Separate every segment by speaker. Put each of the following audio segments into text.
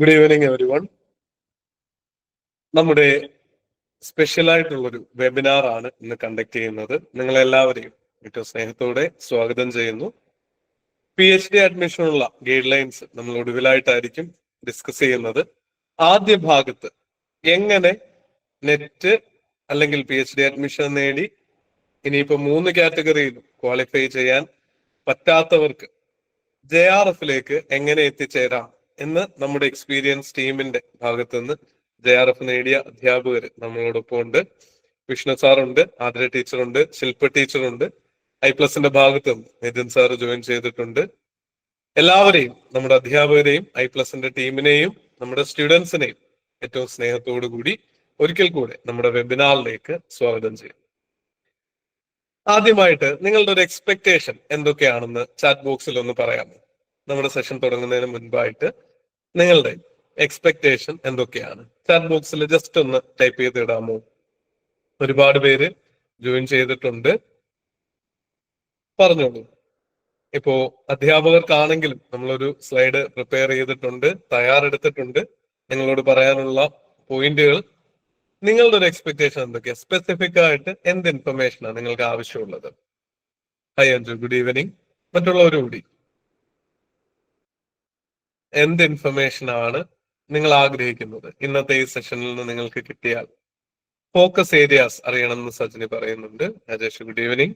Speaker 1: Good evening every one. നമ്മുടെ സ്പെഷ്യലായിട്ടുള്ളൊരു webinar ആണ് ഇന്ന് കണ്ടക്ട് ചെയ്യുന്നത്. നിങ്ങളെല്ലാവരെയും ഏറ്റവും സ്നേഹത്തോടെ സ്വാഗതം ചെയ്യുന്നു. PhD അഡ്മിഷനുള്ള ഗൈഡ് ലൈൻസ് നമ്മൾ ഒടുവിലായിട്ടായിരിക്കും ഡിസ്കസ് ചെയ്യുന്നത്. ആദ്യ ഭാഗത്ത് എങ്ങനെ നെറ്റ് അല്ലെങ്കിൽ PhD അഡ്മിഷൻ നേടി ഇനിയിപ്പോ 3 കാറ്റഗറിയിലും ക്വാളിഫൈ ചെയ്യാൻ പറ്റാത്തവർക്ക് JRF എങ്ങനെ എത്തിച്ചേരാം എന്ന് നമ്മുടെ എക്സ്പീരിയൻസ് ടീമിന്റെ ഭാഗത്തു നിന്ന് JRF നേടിയ അധ്യാപകർ നമ്മളോടൊപ്പം ഉണ്ട്. വിഷ്ണു സാറുണ്ട്, ആതിര ടീച്ചറുണ്ട്, ശില്പ ടീച്ചറുണ്ട്. I+ന്റെ ഭാഗത്ത് നിന്ന് നിതിൻ സാർ ജോയിൻ ചെയ്തിട്ടുണ്ട്. എല്ലാവരെയും, നമ്മുടെ അധ്യാപകരെയും I+ന്റെ ടീമിനെയും നമ്മുടെ സ്റ്റുഡൻസിനെയും ഏറ്റവും സ്നേഹത്തോടു കൂടി ഒരിക്കൽ കൂടെ നമ്മുടെ വെബിനാറിലേക്ക് സ്വാഗതം ചെയ്യും. ആദ്യമായിട്ട് നിങ്ങളുടെ ഒരു എക്സ്പെക്ടേഷൻ എന്തൊക്കെയാണെന്ന് ചാറ്റ് ബോക്സിൽ ഒന്ന് പറയാമോ? നമ്മുടെ സെഷൻ തുടങ്ങുന്നതിന് മുൻപായിട്ട് നിങ്ങളുടെ എക്സ്പെക്ടേഷൻ എന്തൊക്കെയാണ്? ചാറ്റ് ബോക്സിൽ ജസ്റ്റ് ഒന്ന് ടൈപ്പ് ചെയ്തിടാമോ? ഒരുപാട് പേര് ജോയിൻ ചെയ്തിട്ടുണ്ട്, പറഞ്ഞോളൂ. ഇപ്പോ അധ്യാപകർക്കാണെങ്കിലും നമ്മളൊരു സ്ലൈഡ് പ്രിപ്പയർ ചെയ്തിട്ടുണ്ട്, തയ്യാറെടുത്തിട്ടുണ്ട്. നിങ്ങളോട് പറയാനുള്ള പോയിന്റുകൾ, നിങ്ങളുടെ ഒരു എക്സ്പെക്ടേഷൻ എന്തൊക്കെയാ? സ്പെസിഫിക് ആയിട്ട് എന്ത് ഇൻഫർമേഷനാണ് നിങ്ങൾക്ക് ആവശ്യമുള്ളത്? High Anju, good evening. മറ്റുള്ളവരും കൂടി എന്ത് ഇൻഫർമേഷൻ ആണ് നിങ്ങൾ ആഗ്രഹിക്കുന്നത് ഇന്നത്തെ ഈ സെഷനിൽ നിന്ന് നിങ്ങൾക്ക് കിട്ടിയാൽ? ഫോക്കസ് ഏരിയാസ് അറിയണമെന്ന് സജിനി പറയുന്നുണ്ട്. Rajesh, good evening.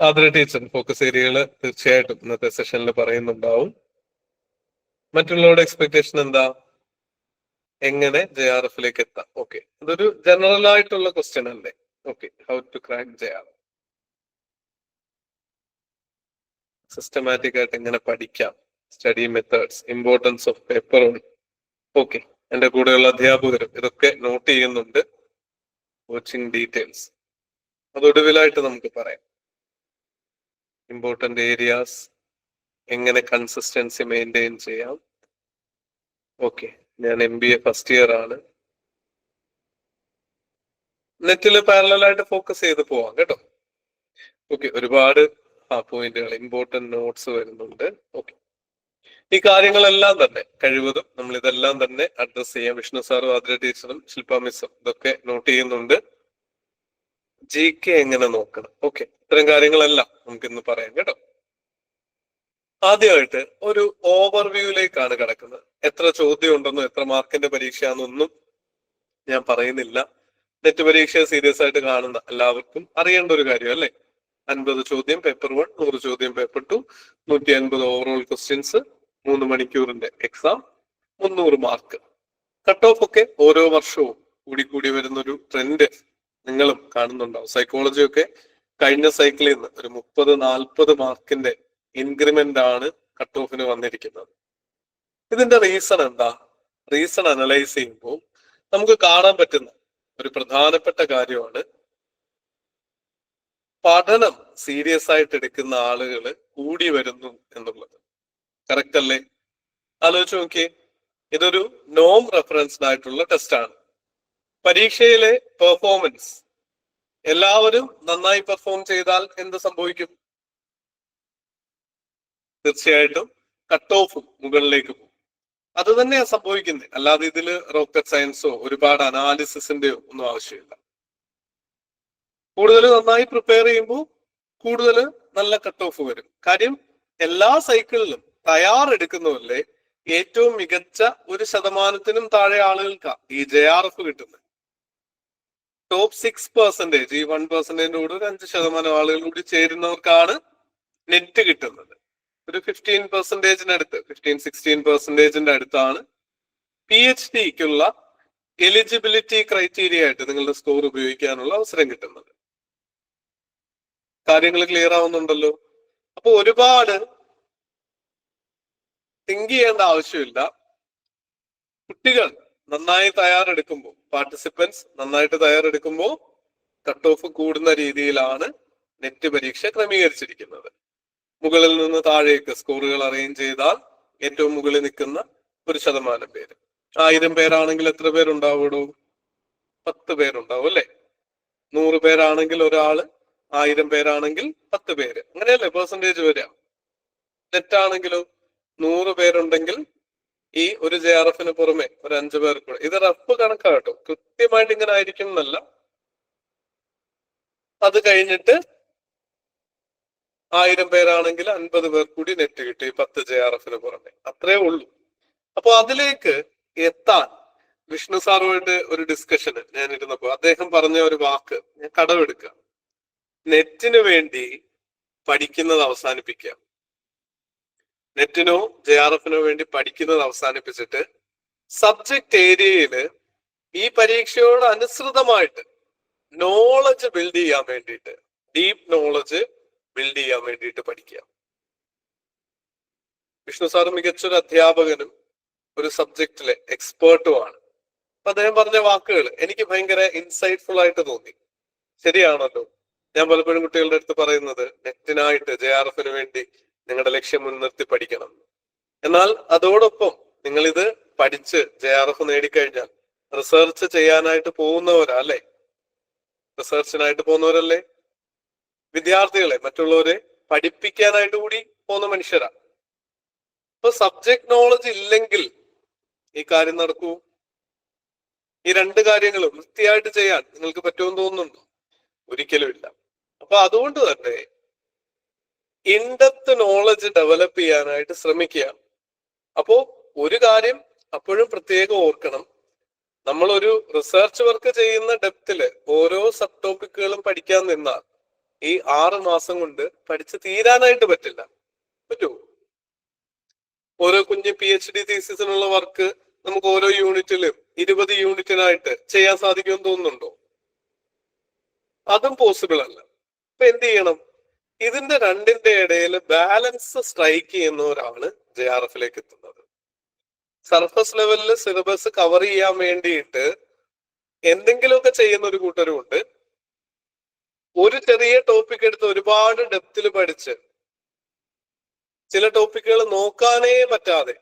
Speaker 1: Athira teacher focus ഏരിയകൾ തീർച്ചയായിട്ടും ഇന്നത്തെ സെഷനിൽ പറയുന്നുണ്ടാവും. മറ്റുള്ളവരുടെ എക്സ്പെക്ടേഷൻ എന്താ? എങ്ങനെ JRF എത്താം? ഓക്കെ, അതൊരു ജനറൽ ആയിട്ടുള്ള ക്വസ്റ്റ്യൻ അല്ലേ? Okay, how to crack JRF, systematic ആയിട്ട് എങ്ങനെ പഠിക്കാം, study methods, importance of paper one. Okay, എന്റെ കൂടെയുള്ള അധ്യാപകരും ഇതൊക്കെ നോട്ട് ചെയ്യുന്നുണ്ട്. കോച്ചിങ് ഡീറ്റെയിൽസ് അതൊടുവിലായിട്ട് നമുക്ക് പറയാം. ഇമ്പോർട്ടന്റ് ഏരിയാസ്, എങ്ങനെ കൺസിസ്റ്റൻസി മെയിൻറ്റെയിൻ ചെയ്യാം. ഓക്കെ, ഞാൻ MBA ഫസ്റ്റ് ഇയർ ആണ്. നെറ്റില് പാരലായിട്ട് ഫോക്കസ് ചെയ്ത് പോവാം കേട്ടോ. ഓക്കെ, ഒരുപാട് പോയിന്റുകൾ, ഇമ്പോർട്ടന്റ് നോട്ട്സ് വരുന്നുണ്ട്. ഓക്കെ, ഈ കാര്യങ്ങളെല്ലാം തന്നെ കഴിവതും നമ്മൾ ഇതെല്ലാം തന്നെ അഡ്രസ് ചെയ്യാം. വിഷ്ണു സാറും ആതിര ടീച്ചറും ശില്പ മിസ്സും ഇതൊക്കെ നോട്ട് ചെയ്യുന്നുണ്ട്. GK എങ്ങനെ നോക്കണം? ഓക്കെ, ഇത്തരം കാര്യങ്ങളെല്ലാം നമുക്ക് ഇന്ന് പറയാം കേട്ടോ. ആദ്യമായിട്ട് ഒരു ഓവർവ്യൂയിലേക്കാണ് കിടക്കുന്നത്. എത്ര ചോദ്യം ഉണ്ടെന്നോ എത്ര മാർക്കിന്റെ പരീക്ഷയാണെന്നൊന്നും ഞാൻ പറയുന്നില്ല. നെറ്റ് പരീക്ഷ സീരിയസ് ആയിട്ട് കാണുന്ന എല്ലാവർക്കും അറിയേണ്ട ഒരു കാര്യം അല്ലേ? 50 ചോദ്യം പേപ്പർ 1, 100 ചോദ്യം പേപ്പർ 2, 150 ഓവറോൾ ക്വസ്റ്റ്യൻസ്, 3 മണിക്കൂറിന്റെ എക്സാം, 300 മാർക്ക്. കട്ട് ഓഫ് ഒക്കെ ഓരോ വർഷവും കൂടി വരുന്നൊരു ട്രെൻഡ് നിങ്ങളും കാണുന്നുണ്ടാവും. സൈക്കോളജി ഒക്കെ കഴിഞ്ഞ സൈക്കിളിൽ നിന്ന് ഒരു 30-40 മാർക്കിന്റെ ഇൻക്രിമെന്റ് ആണ് കട്ട് ഓഫിന് വന്നിരിക്കുന്നത്. ഇതിന്റെ റീസൺ എന്താ? റീസൺ അനലൈസ് ചെയ്യുമ്പോൾ നമുക്ക് കാണാൻ പറ്റുന്ന ഒരു പ്രധാനപ്പെട്ട കാര്യമാണ് പഠനം സീരിയസ് ആയിട്ട് എടുക്കുന്ന ആളുകൾ കൂടി വരുന്നു എന്നുള്ളത്. കറക്റ്റ് അല്ലേ? ആലോചിച്ച് നോക്കിയേ, ഇതൊരു നോം റെഫറൻസ്ഡ് ആയിട്ടുള്ള ടെസ്റ്റ് ആണ്. പരീക്ഷയിലെ പെർഫോമൻസ് എല്ലാവരും നന്നായി പെർഫോം ചെയ്താൽ എന്ത് സംഭവിക്കും? തീർച്ചയായിട്ടും കട്ട് ഓഫും മുകളിലേക്ക് പോകും. അത് തന്നെയാണ് സംഭവിക്കുന്നത്. അല്ലാതെ ഇതിൽ റോക്കറ്റ് സയൻസോ ഒരുപാട് അനാലിസിസിന്റെയോ ഒന്നും ആവശ്യമില്ല. കൂടുതൽ നന്നായി പ്രിപ്പയർ ചെയ്യുമ്പോൾ കൂടുതൽ നല്ല കട്ട് ഓഫ് വരും. കാര്യം എല്ലാ സൈക്കിളിലും തയ്യാറെടുക്കുന്നവരിലെ ഏറ്റവും മികച്ച 1% താഴെ ആളുകൾക്കാണ് ഈ JRF കിട്ടുന്നത്. ടോപ്പ് 6%, ഈ 1% കൂടെ ഒരു 5% ആളുകൾ കൂടി ചേരുന്നവർക്കാണ് നെറ്റ് കിട്ടുന്നത്. ഒരു 15%-അടുത്ത്, 15-16% അടുത്താണ് PhDക്കുള്ള എലിജിബിലിറ്റി ക്രൈറ്റീരിയ ആയിട്ട് നിങ്ങളുടെ സ്കോർ ഉപയോഗിക്കാനുള്ള അവസരം കിട്ടുന്നത്. കാര്യങ്ങൾ ക്ലിയർ ആവുന്നുണ്ടല്ലോ? അപ്പൊ ഒരുപാട് തിങ്ക് ചെയ്യേണ്ട ആവശ്യമില്ല. കുട്ടികൾ നന്നായി തയ്യാറെടുക്കുമ്പോൾ, പാർട്ടിസിപ്പൻസ് നന്നായിട്ട് തയ്യാറെടുക്കുമ്പോൾ കട്ട് ഓഫ് കൂടുന്ന രീതിയിലാണ് നെറ്റ് പരീക്ഷ ക്രമീകരിച്ചിരിക്കുന്നത്. മുകളിൽ നിന്ന് താഴേക്ക് സ്കോറുകൾ അറേഞ്ച് ചെയ്താൽ ഏറ്റവും മുകളിൽ നിൽക്കുന്ന 1% പേര്. 1000 പേരാണെങ്കിൽ എത്ര പേരുണ്ടാവുള്ളൂ? 10 പേരുണ്ടാവും അല്ലെ? 100 പേരാണെങ്കിൽ ഒരാള്, 1000 പേരാണെങ്കിൽ 10 പേര്. അങ്ങനെയല്ലേ പെർസെൻറ്റേജ് വരിക? നെറ്റാണെങ്കിലോ 100 പേരുണ്ടെങ്കിൽ ഈ ഒരു JRF പുറമെ ഒരു 5 പേർ കൂടെ. ഇത് റഫ് കണക്കാട്ടോ, കൃത്യമായിട്ട് ഇങ്ങനെ ആയിരിക്കും എന്നല്ല. അത് കഴിഞ്ഞിട്ട് 1000 പേരാണെങ്കിൽ 50 പേർ കൂടി നെറ്റ് കിട്ടി 10 JRF പുറമെ. അത്രേ ഉള്ളൂ. അപ്പൊ അതിലേക്ക് എത്താൻ വിഷ്ണു സാറുമായിട്ട് ഒരു ഡിസ്കഷന് ഞാൻ ഇരുന്നപ്പോ അദ്ദേഹം പറഞ്ഞ ഒരു വാക്ക് ഞാൻ കടമെടുക്കുക. നെറ്റിന് വേണ്ടി പഠിക്കുന്നത് അവസാനിപ്പിക്കുക. നെറ്റിനോ JRF വേണ്ടി പഠിക്കുന്നത് അവസാനിപ്പിച്ചിട്ട് സബ്ജക്ട് ഏരിയയില് ഈ പരീക്ഷയോട് അനുസൃതമായിട്ട് നോളജ് ബിൽഡ് ചെയ്യാൻ വേണ്ടിയിട്ട്, ഡീപ്പ് നോളജ് ബിൽഡ് ചെയ്യാൻ വേണ്ടിയിട്ട് പഠിക്കുക. വിഷ്ണു സാർ മികച്ചൊരു അധ്യാപകനും ഒരു സബ്ജക്റ്റിലെ എക്സ്പേർട്ടുമാണ്. അപ്പൊ അദ്ദേഹം പറഞ്ഞ വാക്കുകൾ എനിക്ക് ഭയങ്കര ഇൻസൈറ്റ്ഫുൾ ആയിട്ട് തോന്നി. ശരിയാണല്ലോ. ഞാൻ പലപ്പോഴും കുട്ടികളുടെ അടുത്ത് പറയുന്നത് നെറ്റിനായിട്ട് JRF വേണ്ടി നിങ്ങളുടെ ലക്ഷ്യം മുൻനിർത്തി പഠിക്കണം. എന്നാൽ അതോടൊപ്പം നിങ്ങൾ ഇത് പഠിച്ച് JRF നേടിക്കഴിഞ്ഞാൽ റിസർച്ച് ചെയ്യാനായിട്ട് പോകുന്നവരാ അല്ലെ? റിസർച്ചിനായിട്ട് പോകുന്നവരല്ലേ? വിദ്യാർത്ഥികളെ, മറ്റുള്ളവരെ പഠിപ്പിക്കാനായിട്ട് കൂടി പോകുന്ന മനുഷ്യരാ. അപ്പൊ സബ്ജക്ട് നോളജ് ഇല്ലെങ്കിൽ ഈ കാര്യം നടക്കൂ? ഈ 2 കാര്യങ്ങളും വൃത്തിയായിട്ട് ചെയ്യാൻ നിങ്ങൾക്ക് പറ്റുമെന്ന് തോന്നുന്നുണ്ടോ? ഒരിക്കലും ഇല്ല. അപ്പൊ അതുകൊണ്ട് തന്നെ ഇൻഡെപ്ത് നോളജ് ഡെവലപ്പ് ചെയ്യാനായിട്ട് ശ്രമിക്കുക. അപ്പോ ഒരു കാര്യം അപ്പോഴും പ്രത്യേകം ഓർക്കണം, നമ്മളൊരു റിസർച്ച് വർക്ക് ചെയ്യുന്ന ഡെപ്തില് ഓരോ സബ് ടോപ്പിക്കുകളും പഠിക്കാൻ നിന്നാൽ ഈ 6 മാസം കൊണ്ട് പഠിച്ച് തീരാനായിട്ട് പറ്റില്ല. പറ്റുമോ? ഓരോ കുഞ്ഞ് PhD തീസിസിനുള്ള വർക്ക് നമുക്ക് ഓരോ യൂണിറ്റിലും 20 യൂണിറ്റിനായിട്ട് ചെയ്യാൻ സാധിക്കുമെന്ന് തോന്നുന്നുണ്ടോ? അതും പോസിബിൾ അല്ല. അപ്പൊ എന്ത് ചെയ്യണം? ഇതിന്റെ 2ന്റെ ഇടയിൽ ബാലൻസ് സ്ട്രൈക്ക് ചെയ്യുന്നവരാണ് JRF എത്തുന്നത്. സർഫസ് ലെവലിൽ സിലബസ് കവർ ചെയ്യാൻ വേണ്ടിയിട്ട് എന്തെങ്കിലുമൊക്കെ ചെയ്യുന്ന ഒരു കൂട്ടരുമുണ്ട്. ഒരു ചെറിയ ടോപ്പിക് എടുത്ത് ഒരുപാട് ഡെപ്തിൽ പഠിച്ച് ചില ടോപ്പിക്കുകൾ നോക്കാനേ പറ്റാതെ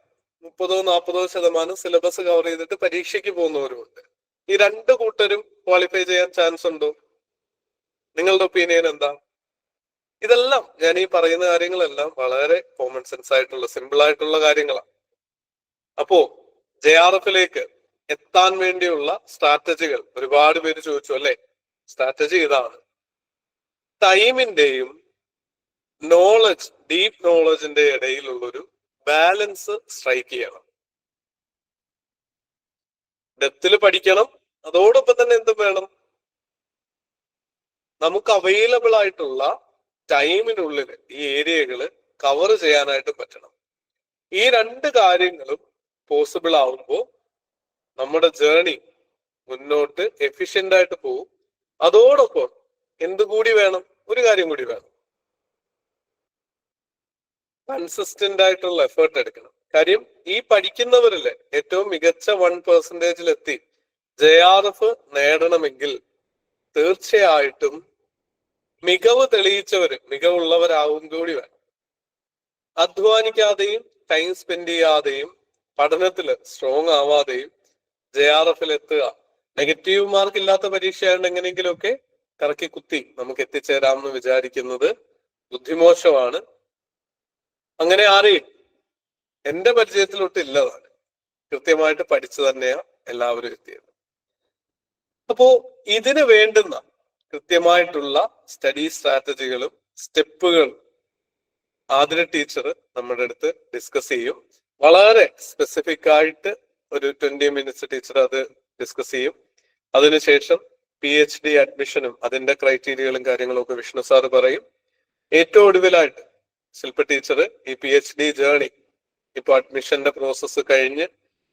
Speaker 1: 30-40% സിലബസ് കവർ ചെയ്തിട്ട് പരീക്ഷയ്ക്ക് പോകുന്നവരുമുണ്ട്. ഈ 2 കൂട്ടരും ക്വാളിഫൈ ചെയ്യാൻ ചാൻസ് ഉണ്ടോ? നിങ്ങളുടെ ഒപ്പീനിയൻ എന്താ? ഇതെല്ലാം ഞാൻ ഈ പറയുന്ന കാര്യങ്ങളെല്ലാം വളരെ കോമൺ സെൻസ് ആയിട്ടുള്ള സിമ്പിൾ ആയിട്ടുള്ള കാര്യങ്ങളാണ്. അപ്പോ JRF എത്താൻ വേണ്ടിയുള്ള സ്ട്രാറ്റജികൾ ഒരുപാട് പേര് ചോദിച്ചു അല്ലെ? സ്ട്രാറ്റജി ഇതാണ്. ടൈമിന്റെയും നോളജ്, ഡീപ്പ് നോളജിന്റെ ഇടയിലുള്ളൊരു ബാലൻസ് സ്ട്രൈക്ക് ചെയ്യണം. ഡെപ്തിൽ പഠിക്കണം, അതോടൊപ്പം തന്നെ എന്തും വേണം, നമുക്ക് അവൈലബിൾ ആയിട്ടുള്ള ടൈമിനുള്ളിൽ ഈ ഏരിയകള് കവർ ചെയ്യാനായിട്ട് പറ്റണം. ഈ 2 കാര്യങ്ങളും പോസിബിൾ ആവുമ്പോൾ നമ്മുടെ ജേർണി മുന്നോട്ട് എഫിഷ്യന്റ് ആയിട്ട് പോകും. അതോടൊപ്പം എന്തുകൂടി വേണം? ഒരു കാര്യം കൂടി വേണം, കൺസിസ്റ്റന്റ് ആയിട്ടുള്ള എഫേർട്ട് എടുക്കണം. കാര്യം ഈ പഠിക്കുന്നവരില് ഏറ്റവും മികച്ച 1% എത്തി JRF നേടണമെങ്കിൽ തീർച്ചയായിട്ടും മികവ് തെളിയിച്ചവര് മികവുള്ളവരാവും കൂടി വേണം. അധ്വാനിക്കാതെയും ടൈം സ്പെൻഡ് ചെയ്യാതെയും പഠനത്തില് സ്ട്രോങ് ആവാതെയും JRF എത്തുക നെഗറ്റീവ് മാർക്ക് ഇല്ലാത്ത പരീക്ഷയായിട്ട് എങ്ങനെയെങ്കിലുമൊക്കെ കറക്കി കുത്തി നമുക്ക് എത്തിച്ചേരാമെന്ന് വിചാരിക്കുന്നത് ബുദ്ധിമോശമാണ്. അങ്ങനെ ആരെയും എന്റെ പരിചയത്തിലൊട്ട് ഇല്ലതാണ്. കൃത്യമായിട്ട് പഠിച്ചു തന്നെയാ എല്ലാവരും എത്തിയത്. അപ്പോ ഇതിന് വേണ്ടുന്ന കൃത്യമായിട്ടുള്ള സ്റ്റഡി സ്ട്രാറ്റജികളും സ്റ്റെപ്പുകളും ആതിര ടീച്ചർ നമ്മുടെ അടുത്ത് ഡിസ്കസ് ചെയ്യും. വളരെ സ്പെസിഫിക് ആയിട്ട് ഒരു 20 മിനിറ്റ്സ് ടീച്ചർ അത് ഡിസ്കസ് ചെയ്യും. അതിനുശേഷം PhD അഡ്മിഷനും അതിന്റെ ക്രൈറ്റീരിയകളും കാര്യങ്ങളും ഒക്കെ വിഷ്ണു സാർ പറയും. ഏറ്റവും ഒടുവിലായിട്ട് ശില്പ ടീച്ചർ ഈ PhD ജേർണി ഇപ്പൊ അഡ്മിഷന്റെ പ്രോസസ്സ് കഴിഞ്ഞ്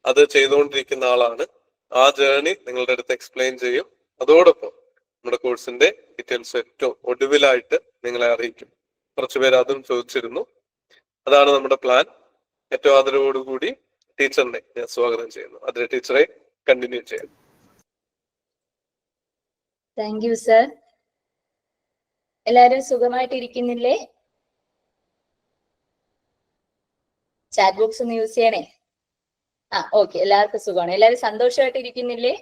Speaker 1: അത് ചെയ്തുകൊണ്ടിരിക്കുന്ന ആളാണ്. ആ ജേർണി നിങ്ങളുടെ അടുത്ത് എക്സ്പ്ലെയിൻ ചെയ്യും. അതോടൊപ്പം നമ്മുടെ കോഴ്സിന്റെ ഡീറ്റെയിൽസ് ഏറ്റവും ഒടുവിലായിട്ട് നിങ്ങളെ അറിയിക്കും. കുറച്ചുപേര് അതും ചോദിച്ചിരുന്നു. അതാണ് നമ്മുടെ പ്ലാൻ. ഏറ്റവും ആദരവോടുകൂടി ടീച്ചറിനെ ഞാൻ സ്വാഗതം ചെയ്യുന്നു. അതിലെ ടീച്ചറെ കണ്ടിന്യൂ ചെയ്യുന്നു.
Speaker 2: Thank you sir. എല്ലാരും സുഖമായിട്ടിരിക്കുന്നില്ലേ? ചാറ്റ് ബോക്സ് ഒന്ന് യൂസ് ചെയ്യണേ. ഓക്കെ, എല്ലാവർക്കും സുഖമാണ്. എല്ലാവരും സന്തോഷമായിട്ട് ഇരിക്കുന്നില്ലേ?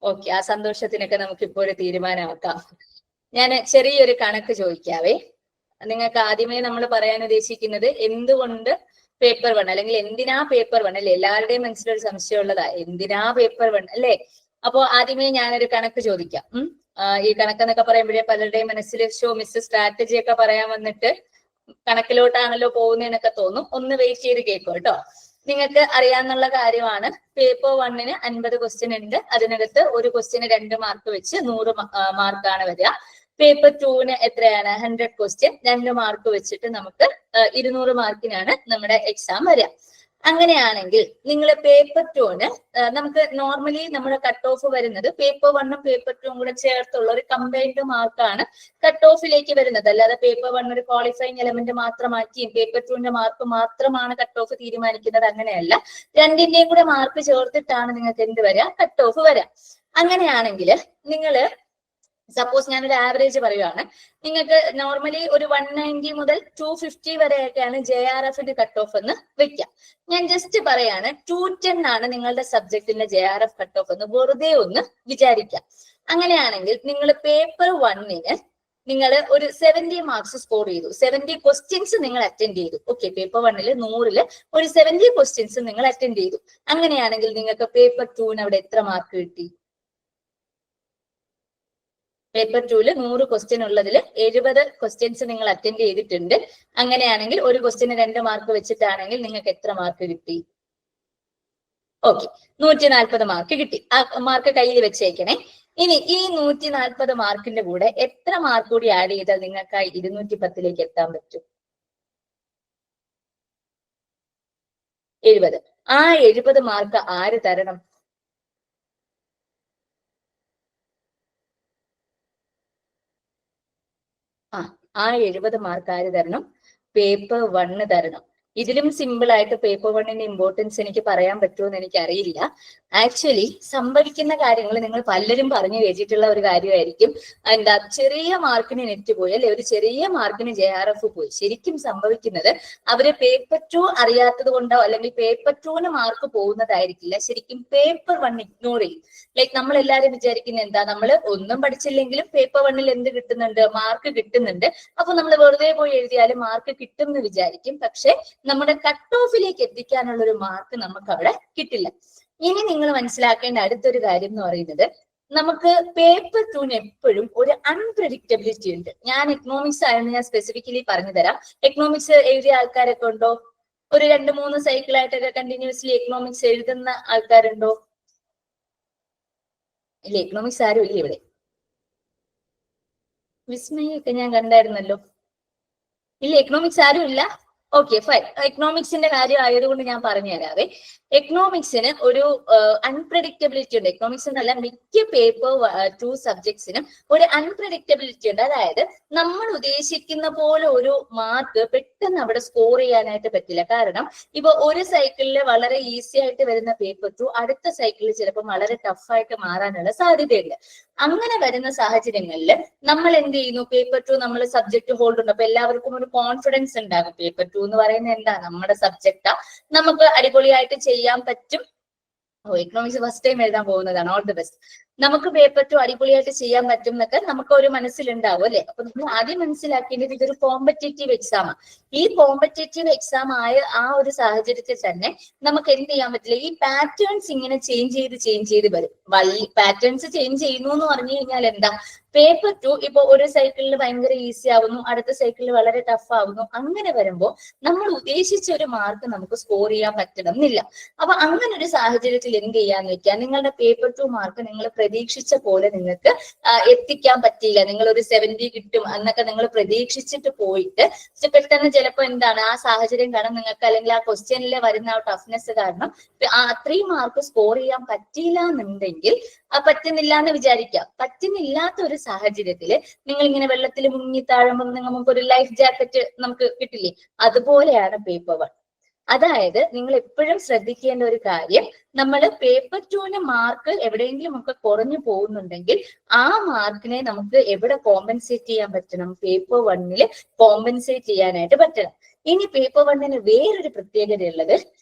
Speaker 2: ഓക്കെ, ആ സന്തോഷത്തിനൊക്കെ നമുക്കിപ്പോ ഒരു തീരുമാനമാക്കാം. ഞാൻ ചെറിയൊരു കണക്ക് ചോദിക്കാവേ. നിങ്ങൾക്ക് ആദ്യമേ നമ്മൾ പറയാൻ ഉദ്ദേശിക്കുന്നത് എന്തുകൊണ്ട് പേപ്പർ 1 അല്ലെങ്കിൽ എന്തിനാ പേപ്പർ 1 അല്ലെ? എല്ലാവരുടെയും മനസ്സിലൊരു സംശയമുള്ളതാ, എന്തിനാ പേപ്പർ 1 അല്ലെ? അപ്പോ ആദ്യമേ ഞാനൊരു കണക്ക് ചോദിക്കാം. ഈ കണക്കെന്നൊക്കെ പറയുമ്പോഴേ പലരുടെയും മനസ്സിൽ മിസ് സ്ട്രാറ്റജി ഒക്കെ പറയാൻ വന്നിട്ട് കണക്കിലോട്ടാണല്ലോ പോകുന്നതെന്നൊക്കെ തോന്നും. ഒന്ന് വെയിറ്റ് ചെയ്ത് കേൾക്കും കേട്ടോ. നിങ്ങൾക്ക് അറിയാവുന്ന കാര്യമാണ്, പേപ്പർ 1-ന് 50 ക്വസ്റ്റ്യൻ ഉണ്ട്. അതിനകത്ത് ഒരു ക്വസ്റ്റ്യന് 2 മാർക്ക് വെച്ച് 100 മാർക്കാണ് വരിക. പേപ്പർ 2-ന് എത്രയാണ്? 100 ക്വസ്റ്റ്യൻ 2 മാർക്ക് വെച്ചിട്ട് നമുക്ക് 200 മാർക്കിനാണ് നമ്മുടെ എക്സാം വരിക. അങ്ങനെയാണെങ്കിൽ നിങ്ങൾ പേപ്പർ 2-ന് നമുക്ക് നോർമലി നമ്മുടെ കട്ട് ഓഫ് വരുന്നത് പേപ്പർ 1-ഉം പേപ്പർ 2-ഉം കൂടെ ചേർത്തുള്ള ഒരു കമ്പൈൻഡ് മാർക്കാണ് കട്ട് ഓഫിലേക്ക് വരുന്നത്. അല്ലാതെ പേപ്പർ 1 ഒരു ക്വാളിഫയിങ് എലമെന്റ് മാത്രമാക്കിയും പേപ്പർ 2-ന്റെ മാർക്ക് മാത്രമാണ് കട്ട് ഓഫ് തീരുമാനിക്കുന്നത്. അങ്ങനെയല്ല, രണ്ടിന്റെയും കൂടെ മാർക്ക് ചേർത്തിട്ടാണ് നിങ്ങൾക്ക് എന്ത് വരിക? കട്ട് ഓഫ് വരിക. അങ്ങനെയാണെങ്കിൽ നിങ്ങള് സപ്പോസ് ഞാനൊരു ആവറേജ് പറയുവാണ്, നിങ്ങൾക്ക് നോർമലി ഒരു 190 മുതൽ 250 വരെയൊക്കെയാണ് JRF-ന്റെ കട്ട് ഓഫ് എന്ന് വെക്കാം. ഞാൻ ജസ്റ്റ് പറയാണ് 210 ആണ് നിങ്ങളുടെ സബ്ജക്റ്റിന്റെ JRF കട്ട് ഓഫ് എന്ന് വെറുതെ ഒന്ന് വിചാരിക്കാം. അങ്ങനെയാണെങ്കിൽ നിങ്ങൾ പേപ്പർ 1-ന് നിങ്ങൾ ഒരു 70 മാർക്സ് സ്കോർ ചെയ്തു, 70 ക്വസ്റ്റ്യൻസ് നിങ്ങൾ അറ്റൻഡ് ചെയ്തു. ഓക്കെ, പേപ്പർ 1-ല് 100-ല് ഒരു 70 ക്വസ്റ്റ്യൻസ് നിങ്ങൾ അറ്റൻഡ് ചെയ്തു. അങ്ങനെയാണെങ്കിൽ നിങ്ങൾക്ക് പേപ്പർ 2-ന് അവിടെ എത്ര മാർക്ക് കിട്ടി? പേപ്പർ 2-ല് 100 ക്വസ്റ്റ്യൻ ഉള്ളതിൽ 70 ക്വസ്റ്റ്യൻസ് നിങ്ങൾ അറ്റൻഡ് ചെയ്തിട്ടുണ്ട്. അങ്ങനെയാണെങ്കിൽ ഒരു ക്വസ്റ്റ്യന് 2 മാർക്ക് വെച്ചിട്ടാണെങ്കിൽ നിങ്ങൾക്ക് എത്ര മാർക്ക് കിട്ടി? ഓക്കെ, 140 മാർക്ക് കിട്ടി. ആ മാർക്ക് കയ്യിൽ വെച്ചേക്കണേ. ഇനി ഈ 140 മാർക്കിന്റെ കൂടെ എത്ര മാർക്ക് കൂടി ആഡ് ചെയ്താൽ നിങ്ങൾക്ക് 210-ലേക്ക് എത്താൻ പറ്റും? 70. ആ 70 മാർക്ക് ആര് തരണം? ആ 70 മാർക്ക് ആര് തരണം? പേപ്പർ 1 തരണം. ഇതിലും സിമ്പിൾ ആയിട്ട് പേപ്പർ 1-ന്റെ ഇമ്പോർട്ടൻസ് എനിക്ക് പറയാൻ പറ്റുമോ എന്ന് എനിക്ക് അറിയില്ല. ആക്ച്വലി സംഭവിക്കുന്ന കാര്യങ്ങൾ നിങ്ങൾ പലരും പറഞ്ഞു കേട്ടിട്ടുള്ള ഒരു കാര്യമായിരിക്കും. എന്താ, ചെറിയ മാർക്കിന് നെറ്റ് പോയി അല്ലെ, ഒരു ചെറിയ മാർക്കിന് JRF പോയി. ശരിക്കും സംഭവിക്കുന്നത് അവര് പേപ്പർ 2 അറിയാത്തത് കൊണ്ടോ അല്ലെങ്കിൽ പേപ്പർ 2-ന് മാർക്ക് പോകുന്നതായിരിക്കില്ല, ശരിക്കും പേപ്പർ 1 ഇഗ്നോർ ചെയ്യും. ലൈക്ക് നമ്മൾ എല്ലാവരും വിചാരിക്കുന്നത് എന്താ, നമ്മൾ ഒന്നും പഠിച്ചില്ലെങ്കിലും പേപ്പർ 1-ൽ എന്ത് കിട്ടുന്നുണ്ട്? മാർക്ക് കിട്ടുന്നുണ്ട്. അപ്പൊ നമ്മൾ വെറുതെ പോയി എഴുതിയാലും മാർക്ക് കിട്ടും എന്ന് വിചാരിക്കും. പക്ഷെ നമ്മുടെ കട്ട് ഓഫിലേക്ക് എത്തിക്കാനുള്ള ഒരു മാർക്ക് നമുക്ക് അവിടെ കിട്ടില്ല. ഇനി നിങ്ങൾ മനസ്സിലാക്കേണ്ട അടുത്തൊരു കാര്യം എന്ന് പറയുന്നത്, നമുക്ക് പേപ്പർ 2-ന് എപ്പോഴും ഒരു അൺപ്രഡിക്റ്റബിലിറ്റി ഉണ്ട്. ഞാൻ എക്കണോമിക്സ് ആയെന്ന് ഞാൻ സ്പെസിഫിക്കലി പറഞ്ഞു തരാം. എക്കണോമിക്സ് എഴുതിയ ആൾക്കാരൊക്കെ ഉണ്ടോ? ഒരു 2-3 സൈക്കിളായിട്ടൊക്കെ കണ്ടിന്യൂസ്ലി എക്കണോമിക്സ് എഴുതുന്ന ആൾക്കാരുണ്ടോ? ഇല്ല, എക്കണോമിക്സ് ആരും ഇല്ല ഇവിടെ. വിസ്മയൊക്കെ ഞാൻ കണ്ടായിരുന്നല്ലോ. ഇല്ല, എക്കണോമിക്സ് ആരും ഇല്ല. Okay, fine. എക്കണോമിക്സിന്റെ കാര്യം ആയതുകൊണ്ട് ഞാൻ പറഞ്ഞു തരാവേ. എക്കണോമിക്സിന് ഒരു അൺപ്രഡിക്റ്റബിലിറ്റി ഉണ്ട്. എക്കണോമിക്സ് എന്നല്ല, മിക്ക പേപ്പർ 2 സബ്ജക്ട്സിനും ഒരു അൺപ്രഡിക്റ്റബിലിറ്റി ഉണ്ട്. അതായത് നമ്മൾ ഉദ്ദേശിക്കുന്ന പോലെ ഒരു മാർക്ക് പെട്ടെന്ന് അവിടെ സ്കോർ ചെയ്യാനായിട്ട് പറ്റില്ല. കാരണം ഇപ്പൊ ഒരു സൈക്കിളിൽ വളരെ ഈസി ആയിട്ട് വരുന്ന പേപ്പർ 2 അടുത്ത സൈക്കിളിൽ ചിലപ്പോൾ വളരെ ടഫായിട്ട് മാറാനുള്ള സാധ്യതയുണ്ട്. അങ്ങനെ വരുന്ന സാഹചര്യങ്ങളിൽ നമ്മൾ എന്ത് ചെയ്യുന്നു? പേപ്പർ 2 നമ്മൾ സബ്ജക്ട് ഹോൾഡ് ഉണ്ട്. അപ്പൊ എല്ലാവർക്കും ഒരു കോൺഫിഡൻസ് ഉണ്ടാകും. പേപ്പർ 2 എന്ന് പറയുന്നത് എന്താ? നമ്മുടെ സബ്ജക്റ്റാ, നമുക്ക് അടിപൊളിയായിട്ട് ചെയ്യാൻ പറ്റും. എക്കണോമിക്സ് ഫസ്റ്റ് ടൈം എഴുതാൻ പോകുന്നതാണ്. All the best. നമുക്ക് പേപ്പർ 2 അടിപൊളിയായിട്ട് ചെയ്യാൻ പറ്റും എന്നൊക്കെ നമുക്ക് ഒരു മനസ്സിലുണ്ടാവും അല്ലെ. അപ്പൊ നമ്മൾ ആദ്യം മനസ്സിലാക്കേണ്ടത് ഇതൊരു കോമ്പറ്റേറ്റീവ് എക്സാം ആണ്. ഈ കോമ്പറ്റേറ്റീവ് എക്സാം ആയ ആ ഒരു സാഹചര്യത്തിൽ തന്നെ നമുക്ക് എന്ത് ചെയ്യാൻ പറ്റില്ല, ഈ പാറ്റേൺസ് ഇങ്ങനെ ചേഞ്ച് ചെയ്ത് വരും. പാറ്റേൺസ് ചേഞ്ച് ചെയ്യുന്നു എന്ന് പറഞ്ഞു കഴിഞ്ഞാൽ എന്താ, പേപ്പർ 2 ഇപ്പൊ ഒരു സൈക്കിളിൽ ഭയങ്കര ഈസി ആവുന്നു, അടുത്ത സൈക്കിളിൽ വളരെ ടഫ് ആവുന്നു. അങ്ങനെ വരുമ്പോൾ നമ്മൾ ഉദ്ദേശിച്ച ഒരു മാർക്ക് നമുക്ക് സ്കോർ ചെയ്യാൻ പറ്റണം എന്നില്ല. അപ്പൊ അങ്ങനെ ഒരു സാഹചര്യത്തിൽ എന്ത് ചെയ്യാന്ന് വെച്ചാൽ, നിങ്ങളുടെ പേപ്പർ 2 മാർക്ക് നിങ്ങൾ പ്രതീക്ഷിച്ച പോലെ നിങ്ങൾക്ക് എത്തിക്കാൻ പറ്റിയില്ല. നിങ്ങൾ ഒരു 70 കിട്ടും എന്നൊക്കെ നിങ്ങൾ പ്രതീക്ഷിച്ചിട്ട് പോയിട്ട് പെട്ടെന്ന് ചിലപ്പോൾ എന്താണ് ആ സാഹചര്യം കാരണം നിങ്ങൾക്ക്, അല്ലെങ്കിൽ ആ ക്വസ്റ്റ്യനിൽ വരുന്ന ആ ടഫ്നെസ് കാരണം അത്രയും മാർക്ക് സ്കോർ ചെയ്യാൻ പറ്റിയില്ല എന്നുണ്ടെങ്കിൽ, പറ്റുന്നില്ല എന്ന് വിചാരിക്കാം. പറ്റുന്നില്ലാത്ത ഒരു സാഹചര്യത്തില് നിങ്ങൾ ഇങ്ങനെ വെള്ളത്തിൽ മുങ്ങി താഴുമ്പോൾ നമുക്ക് ഒരു ലൈഫ് ജാക്കറ്റ് നമുക്ക് കിട്ടില്ലേ, അതുപോലെയാണ് പേപ്പർ 1. അതായത് നിങ്ങൾ എപ്പോഴും ശ്രദ്ധിക്കേണ്ട ഒരു കാര്യം, നമ്മൾ പേപ്പർ 2-ന് മാർക്ക് എവിടെയെങ്കിലും ഒക്കെ കുറഞ്ഞു പോകുന്നുണ്ടെങ്കിൽ ആ മാർക്കിനെ നമുക്ക് എവിടെ കോമ്പൻസേറ്റ് ചെയ്യാൻ പറ്റണം? പേപ്പർ 1-ല് കോമ്പൻസേറ്റ് ചെയ്യാനായിട്ട് പറ്റണം. ഇനി പേപ്പർ 1-ന് വേറൊരു പ്രത്യേകത ഉള്ളത്,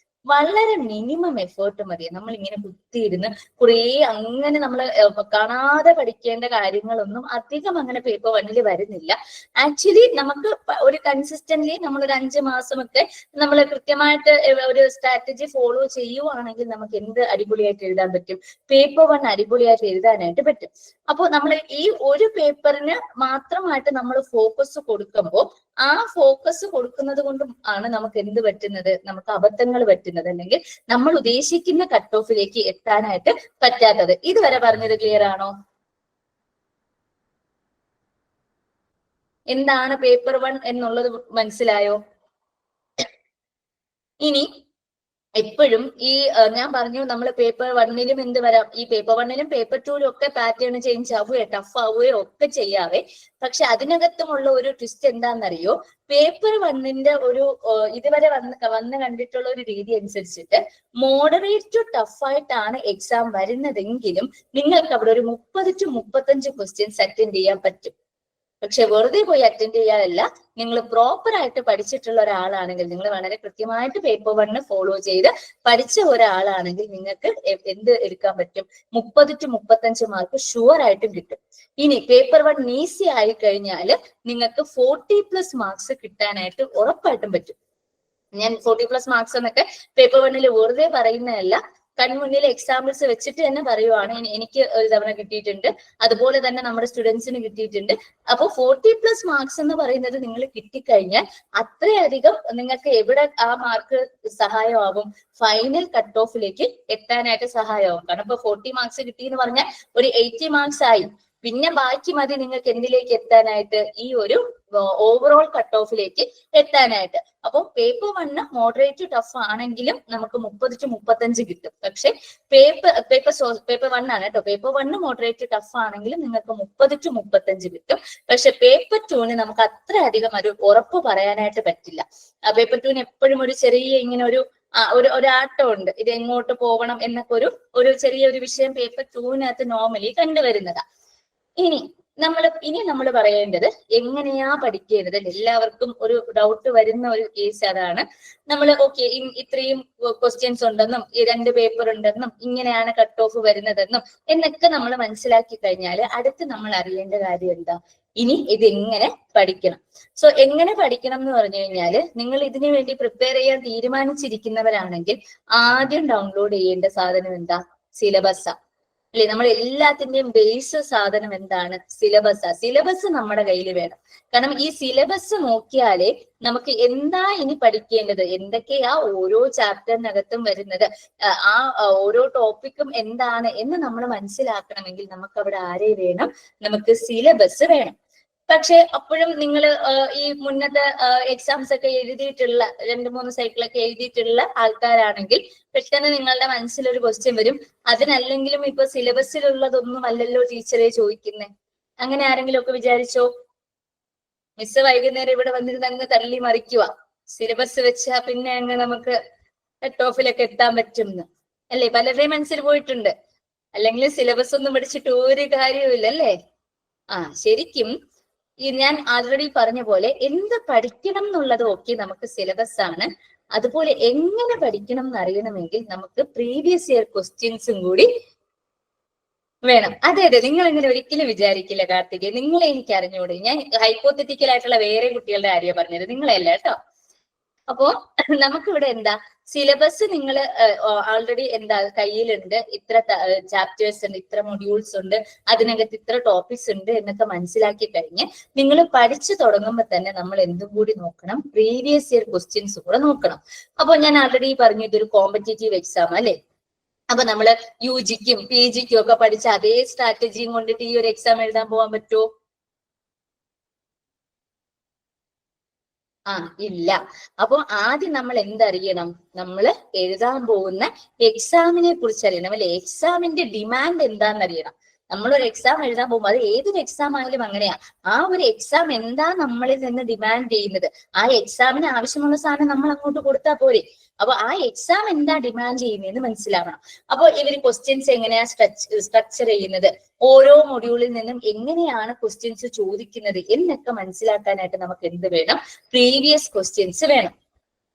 Speaker 2: വളരെ മിനിമം എഫേർട്ട് മതി. നമ്മൾ ഇങ്ങനെ കുത്തിയിരുന്ന് കുറേ അങ്ങനെ നമ്മൾ കാണാതെ പഠിക്കേണ്ട കാര്യങ്ങളൊന്നും അധികം അങ്ങനെ പേപ്പർ 1 വരുന്നില്ല. ആക്ച്വലി നമുക്ക് ഒരു കൺസിസ്റ്റന്റ്ലി നമ്മൾ ഒരു 5 മാസമൊക്കെ നമ്മൾ കൃത്യമായിട്ട് ഒരു സ്ട്രാറ്റജി ഫോളോ ചെയ്യുവാണെങ്കിൽ നമുക്ക് എന്ത് അടിപൊളിയായിട്ട് എഴുതാൻ പറ്റും, പേപ്പർ 1 അടിപൊളിയായിട്ട് എഴുതാനായിട്ട് പറ്റും. അപ്പോൾ നമ്മൾ ഈ ഒരു പേപ്പറിന് മാത്രമായിട്ട് നമ്മൾ ഫോക്കസ് കൊടുക്കുമ്പോൾ ആ ഫോക്കസ് കൊടുക്കുന്നത് കൊണ്ടും ആണ് നമുക്ക് എന്ത് പറ്റുന്നത്, നമുക്ക് അബദ്ധങ്ങൾ പറ്റുന്നത്, അല്ലെങ്കിൽ നമ്മൾ ഉദ്ദേശിക്കുന്ന കട്ട് ഓഫിലേക്ക് എത്താനായിട്ട് പറ്റാത്തത്. ഇതുവരെ പറഞ്ഞത് ക്ലിയർ ആണോ? എന്താണ് പേപ്പർ 1 എന്നുള്ളത് മനസ്സിലായോ? ഇനി എപ്പോഴും ഈ ഞാൻ പറഞ്ഞു നമ്മൾ പേപ്പർ 1ലും എന്ത് വരാം, ഈ പേപ്പർ 1ലും പേപ്പർ 2ലും ഒക്കെ പാറ്റേൺ ചേഞ്ച് ആവുകയോ ടഫ് ആവുകയോ ഒക്കെ ചെയ്യാവേ. പക്ഷെ അതിനകത്തുമുള്ള ഒരു ട്വിസ്റ്റ് എന്താണെന്നറിയോ, പേപ്പർ 1ന്റെ ഒരു ഇതുവരെ വന്ന് കണ്ടിട്ടുള്ള ഒരു രീതി അനുസരിച്ചിട്ട് മോഡറേറ്റ് ടു ടഫ് ആയിട്ടാണ് എക്സാം വരുന്നതെങ്കിലും നിങ്ങൾക്ക് അവിടെ ഒരു 30 to 35 ക്വസ്റ്റ്യൻസ് അറ്റൻഡ് ചെയ്യാൻ പറ്റും. പക്ഷെ വെറുതെ പോയി അറ്റൻഡ് ചെയ്യാനല്ല, നിങ്ങൾ പ്രോപ്പർ ആയിട്ട് പഠിച്ചിട്ടുള്ള ഒരാളാണെങ്കിൽ, നിങ്ങൾ വളരെ കൃത്യമായിട്ട് പേപ്പർ 1 ഫോളോ ചെയ്ത് പഠിച്ച ഒരാളാണെങ്കിൽ നിങ്ങൾക്ക് എന്ത് എടുക്കാൻ പറ്റും, 30 to 35 മാർക്ക് ഷുവർ ആയിട്ടും കിട്ടും. ഇനി പേപ്പർ 1 ഈസി ആയി കഴിഞ്ഞാൽ നിങ്ങൾക്ക് 40+ മാർക്സ് കിട്ടാനായിട്ട് ഉറപ്പായിട്ടും പറ്റും. ഞാൻ 40+ മാർക്സ് എന്നൊക്കെ പേപ്പർ 1 വെറുതെ പറയുന്നതല്ല, കൺമുന്നിൽ എക്സാമ്പിൾസ് വെച്ചിട്ട് തന്നെ പറയുവാണ്. എനിക്ക് ഒരു തവണ കിട്ടിയിട്ടുണ്ട്, അതുപോലെ തന്നെ നമ്മുടെ സ്റ്റുഡൻസിന് കിട്ടിയിട്ടുണ്ട്. അപ്പൊ 40+ മാർക്സ് എന്ന് പറയുന്നത് നിങ്ങൾ കിട്ടിക്കഴിഞ്ഞാൽ അത്രയധികം നിങ്ങൾക്ക് എവിടെ ആ മാർക്ക് സഹായമാകും, ഫൈനൽ കട്ട് ഓഫിലേക്ക് എത്താനായിട്ട് സഹായമാകും. കാരണം ഇപ്പൊ 40 മാർക്സ് കിട്ടി എന്ന് പറഞ്ഞാൽ ഒരു 80 മാർക്സ് ആയി, പിന്നെ ബാക്കി മതി നിങ്ങൾക്ക് എന്തിലേക്ക് എത്താനായിട്ട്, ഈ ഒരു ഓവറോൾ കട്ട് ഓഫിലേക്ക് എത്താനായിട്ട്. അപ്പൊ പേപ്പർ 1 മോഡറേറ്റ് ടഫ് ആണെങ്കിലും നമുക്ക് 30 to 35 കിട്ടും. പക്ഷെ പേപ്പർ 1 ആണ് കേട്ടോ, പേപ്പർ 1 മോഡറേറ്റ് ടഫ് ആണെങ്കിലും നിങ്ങൾക്ക് 30 to 35 കിട്ടും. പക്ഷെ പേപ്പർ 2ന് നമുക്ക് അത്രയധികം ഒരു ഉറപ്പ് പറയാനായിട്ട് പറ്റില്ല. പേപ്പർ 2ന് എപ്പോഴും ഒരു ചെറിയ ഇങ്ങനെ ഒരു ആട്ടം ഉണ്ട്, ഇത് എങ്ങോട്ട് പോകണം എന്നൊക്കെ ഒരു ചെറിയൊരു വിഷയം പേപ്പർ 2നകത്ത് നോർമലി കണ്ടുവരുന്നതാ. ഇനി നമ്മൾ പറയേണ്ടത് എങ്ങനെയാ പഠിക്കേണ്ടത്. എല്ലാവർക്കും ഒരു ഡൗട്ട് വരുന്ന ഒരു കേസ് അതാണ്. നമ്മൾ ഓക്കെ ഇത്രയും ക്വസ്റ്റ്യൻസ് ഉണ്ടെന്നും ഈ 2 പേപ്പർ ഉണ്ടെന്നും ഇങ്ങനെയാണ് കട്ട് ഓഫ് വരുന്നതെന്നും എന്നൊക്കെ നമ്മൾ മനസ്സിലാക്കി കഴിഞ്ഞാൽ അടുത്ത് നമ്മൾ അറിയേണ്ട കാര്യം എന്താ, ഇനി ഇത് എങ്ങനെ പഠിക്കണം. സോ എങ്ങനെ പഠിക്കണം എന്ന് പറഞ്ഞു കഴിഞ്ഞാൽ, നിങ്ങൾ ഇതിനു വേണ്ടി പ്രിപ്പയർ ചെയ്യാൻ തീരുമാനിച്ചിരിക്കുന്നവരാണെങ്കിൽ ആദ്യം ഡൗൺലോഡ് ചെയ്യേണ്ട സാധനം എന്താ, സിലബസാ അല്ലെ. നമ്മൾ എല്ലാത്തിന്റെയും ബേസ് സാധനം എന്താണ്, സിലബസാ. സിലബസ് നമ്മുടെ കയ്യിൽ വേണം. കാരണം ഈ സിലബസ് നോക്കിയാലേ നമുക്ക് എന്താ ഇനി പഠിക്കേണ്ടത്, എന്തൊക്കെയാ ഓരോ ചാപ്റ്ററിനകത്തും വരുന്നത്, ആ ഓരോ ടോപ്പിക്കും എന്താണ് എന്ന് നമ്മൾ മനസ്സിലാക്കണമെങ്കിൽ നമുക്ക് അവിടെ ആരെ വേണം, നമുക്ക് സിലബസ് വേണം. പക്ഷെ അപ്പോഴും നിങ്ങൾ ഈ മുന്നത്തെ എക്സാംസ് ഒക്കെ എഴുതിയിട്ടുള്ള 2-3 സൈക്കിളൊക്കെ എഴുതിയിട്ടുള്ള ആൾക്കാരാണെങ്കിൽ പെട്ടെന്ന് നിങ്ങളുടെ മനസ്സിലൊരു ക്വസ്റ്റ്യൻ വരും, അതിനല്ലെങ്കിലും ഇപ്പൊ സിലബസിലുള്ളതൊന്നും അല്ലല്ലോ ടീച്ചറെ ചോദിക്കുന്നേ. അങ്ങനെ ആരെങ്കിലും ഒക്കെ വിചാരിച്ചോ? മിസ് വൈകുന്നേരം ഇവിടെ വന്നിരുന്ന് അങ്ങ് തള്ളി മറിക്കുക, സിലബസ് വെച്ചാ പിന്നെ അങ്ങ് നമുക്ക് കട്ട് ഓഫിലൊക്കെ എത്താൻ പറ്റും അല്ലേ? പലരുടെയും മനസ്സിൽ പോയിട്ടുണ്ട്. അല്ലെങ്കിൽ സിലബസ് ഒന്നും പഠിച്ചിട്ട് ഒരു കാര്യവുമില്ല അല്ലേ? ശരിക്കും ഞാൻ ആൾറെഡി പറഞ്ഞ പോലെ എന്ത് പഠിക്കണം എന്നുള്ളത് ഒക്കെ നമുക്ക് സിലബസ് ആണ്. അതുപോലെ എങ്ങനെ പഠിക്കണം എന്ന് അറിയണമെങ്കിൽ നമുക്ക് പ്രീവിയസ് ഇയർ ക്വസ്റ്റ്യൻസും കൂടി വേണം. അതെ, നിങ്ങൾ ഇങ്ങനെ ഒരിക്കലും വിചാരിക്കില്ല കാർത്തിക്, നിങ്ങളെ എനിക്ക് അറിഞ്ഞൂടെ, ഞാൻ ഹൈപ്പോത്തറ്റിക്കൽ ആയിട്ടുള്ള വേറെ കുട്ടികളുടെ കാര്യം പറഞ്ഞത്, നിങ്ങളെയല്ല കേട്ടോ. അപ്പോ നമുക്കിവിടെ എന്താ, സിലബസ് നിങ്ങൾ ഓൾറെഡി എന്താ കയ്യിലുണ്ട്, ഇത്ര ചാപ്റ്റേഴ്സ് ഉണ്ട്, ഇത്ര മൊഡ്യൂൾസ് ഉണ്ട്, അതിനകത്ത് ഇത്ര ടോപ്പിക്സ് ഉണ്ട് എന്നൊക്കെ മനസ്സിലാക്കി കഴിഞ്ഞ് നിങ്ങൾ പഠിച്ചു തുടങ്ങുമ്പോൾ തന്നെ നമ്മൾ എന്തും കൂടി നോക്കണം, പ്രീവിയസ് ഇയർ ക്വസ്റ്റ്യൻസ് കൂടെ നോക്കണം. അപ്പൊ ഞാൻ ആൾറെഡി പറഞ്ഞു ഇതൊരു കോമ്പറ്റേറ്റീവ് എക്സാം അല്ലെ. അപ്പൊ നമ്മള് UGക്കും PGക്കും ഒക്കെ പഠിച്ച അതേ സ്ട്രാറ്റജിയും കൊണ്ടിട്ട് ഈ ഒരു എക്സാം എഴുതാൻ പോകാൻ പറ്റുമോ? ഇല്ല. അപ്പൊ ആദ്യം നമ്മൾ എന്തറിയണം, നമ്മൾ എഴുതാൻ പോകുന്ന എക്സാമിനെ കുറിച്ച് അറിയണം അല്ലെ. എക്സാമിന്റെ ഡിമാൻഡ് എന്താണെന്നറിയണം. നമ്മളൊരു എക്സാം എഴുതാൻ പോകുമ്പോൾ, അത് ഏതൊരു എക്സാം ആയാലും അങ്ങനെയാ, ആ ഒരു എക്സാം എന്താ നമ്മളിൽ നിന്ന് ഡിമാൻഡ് ചെയ്യുന്നത്, ആ എക്സാമിന് ആവശ്യമുള്ള സാധനം നമ്മൾ അങ്ങോട്ട് കൊടുത്താൽ പോരെ. അപ്പൊ ആ എക്സാം എന്താ ഡിമാൻഡ് ചെയ്യുന്നതെന്ന് മനസ്സിലാവണം. അപ്പൊ ഇവര് ക്വസ്റ്റ്യൻസ് എങ്ങനെയാ സ്ട്രക്ചർ ചെയ്യുന്നത്, ഓരോ മൊഡ്യൂളിൽ നിന്നും എങ്ങനെയാണ് ക്വസ്റ്റ്യൻസ് ചോദിക്കുന്നത് എന്നൊക്കെ മനസ്സിലാക്കാനായിട്ട് നമുക്ക് എന്ത് വേണം, പ്രീവിയസ് ക്വസ്റ്റ്യൻസ് വേണം.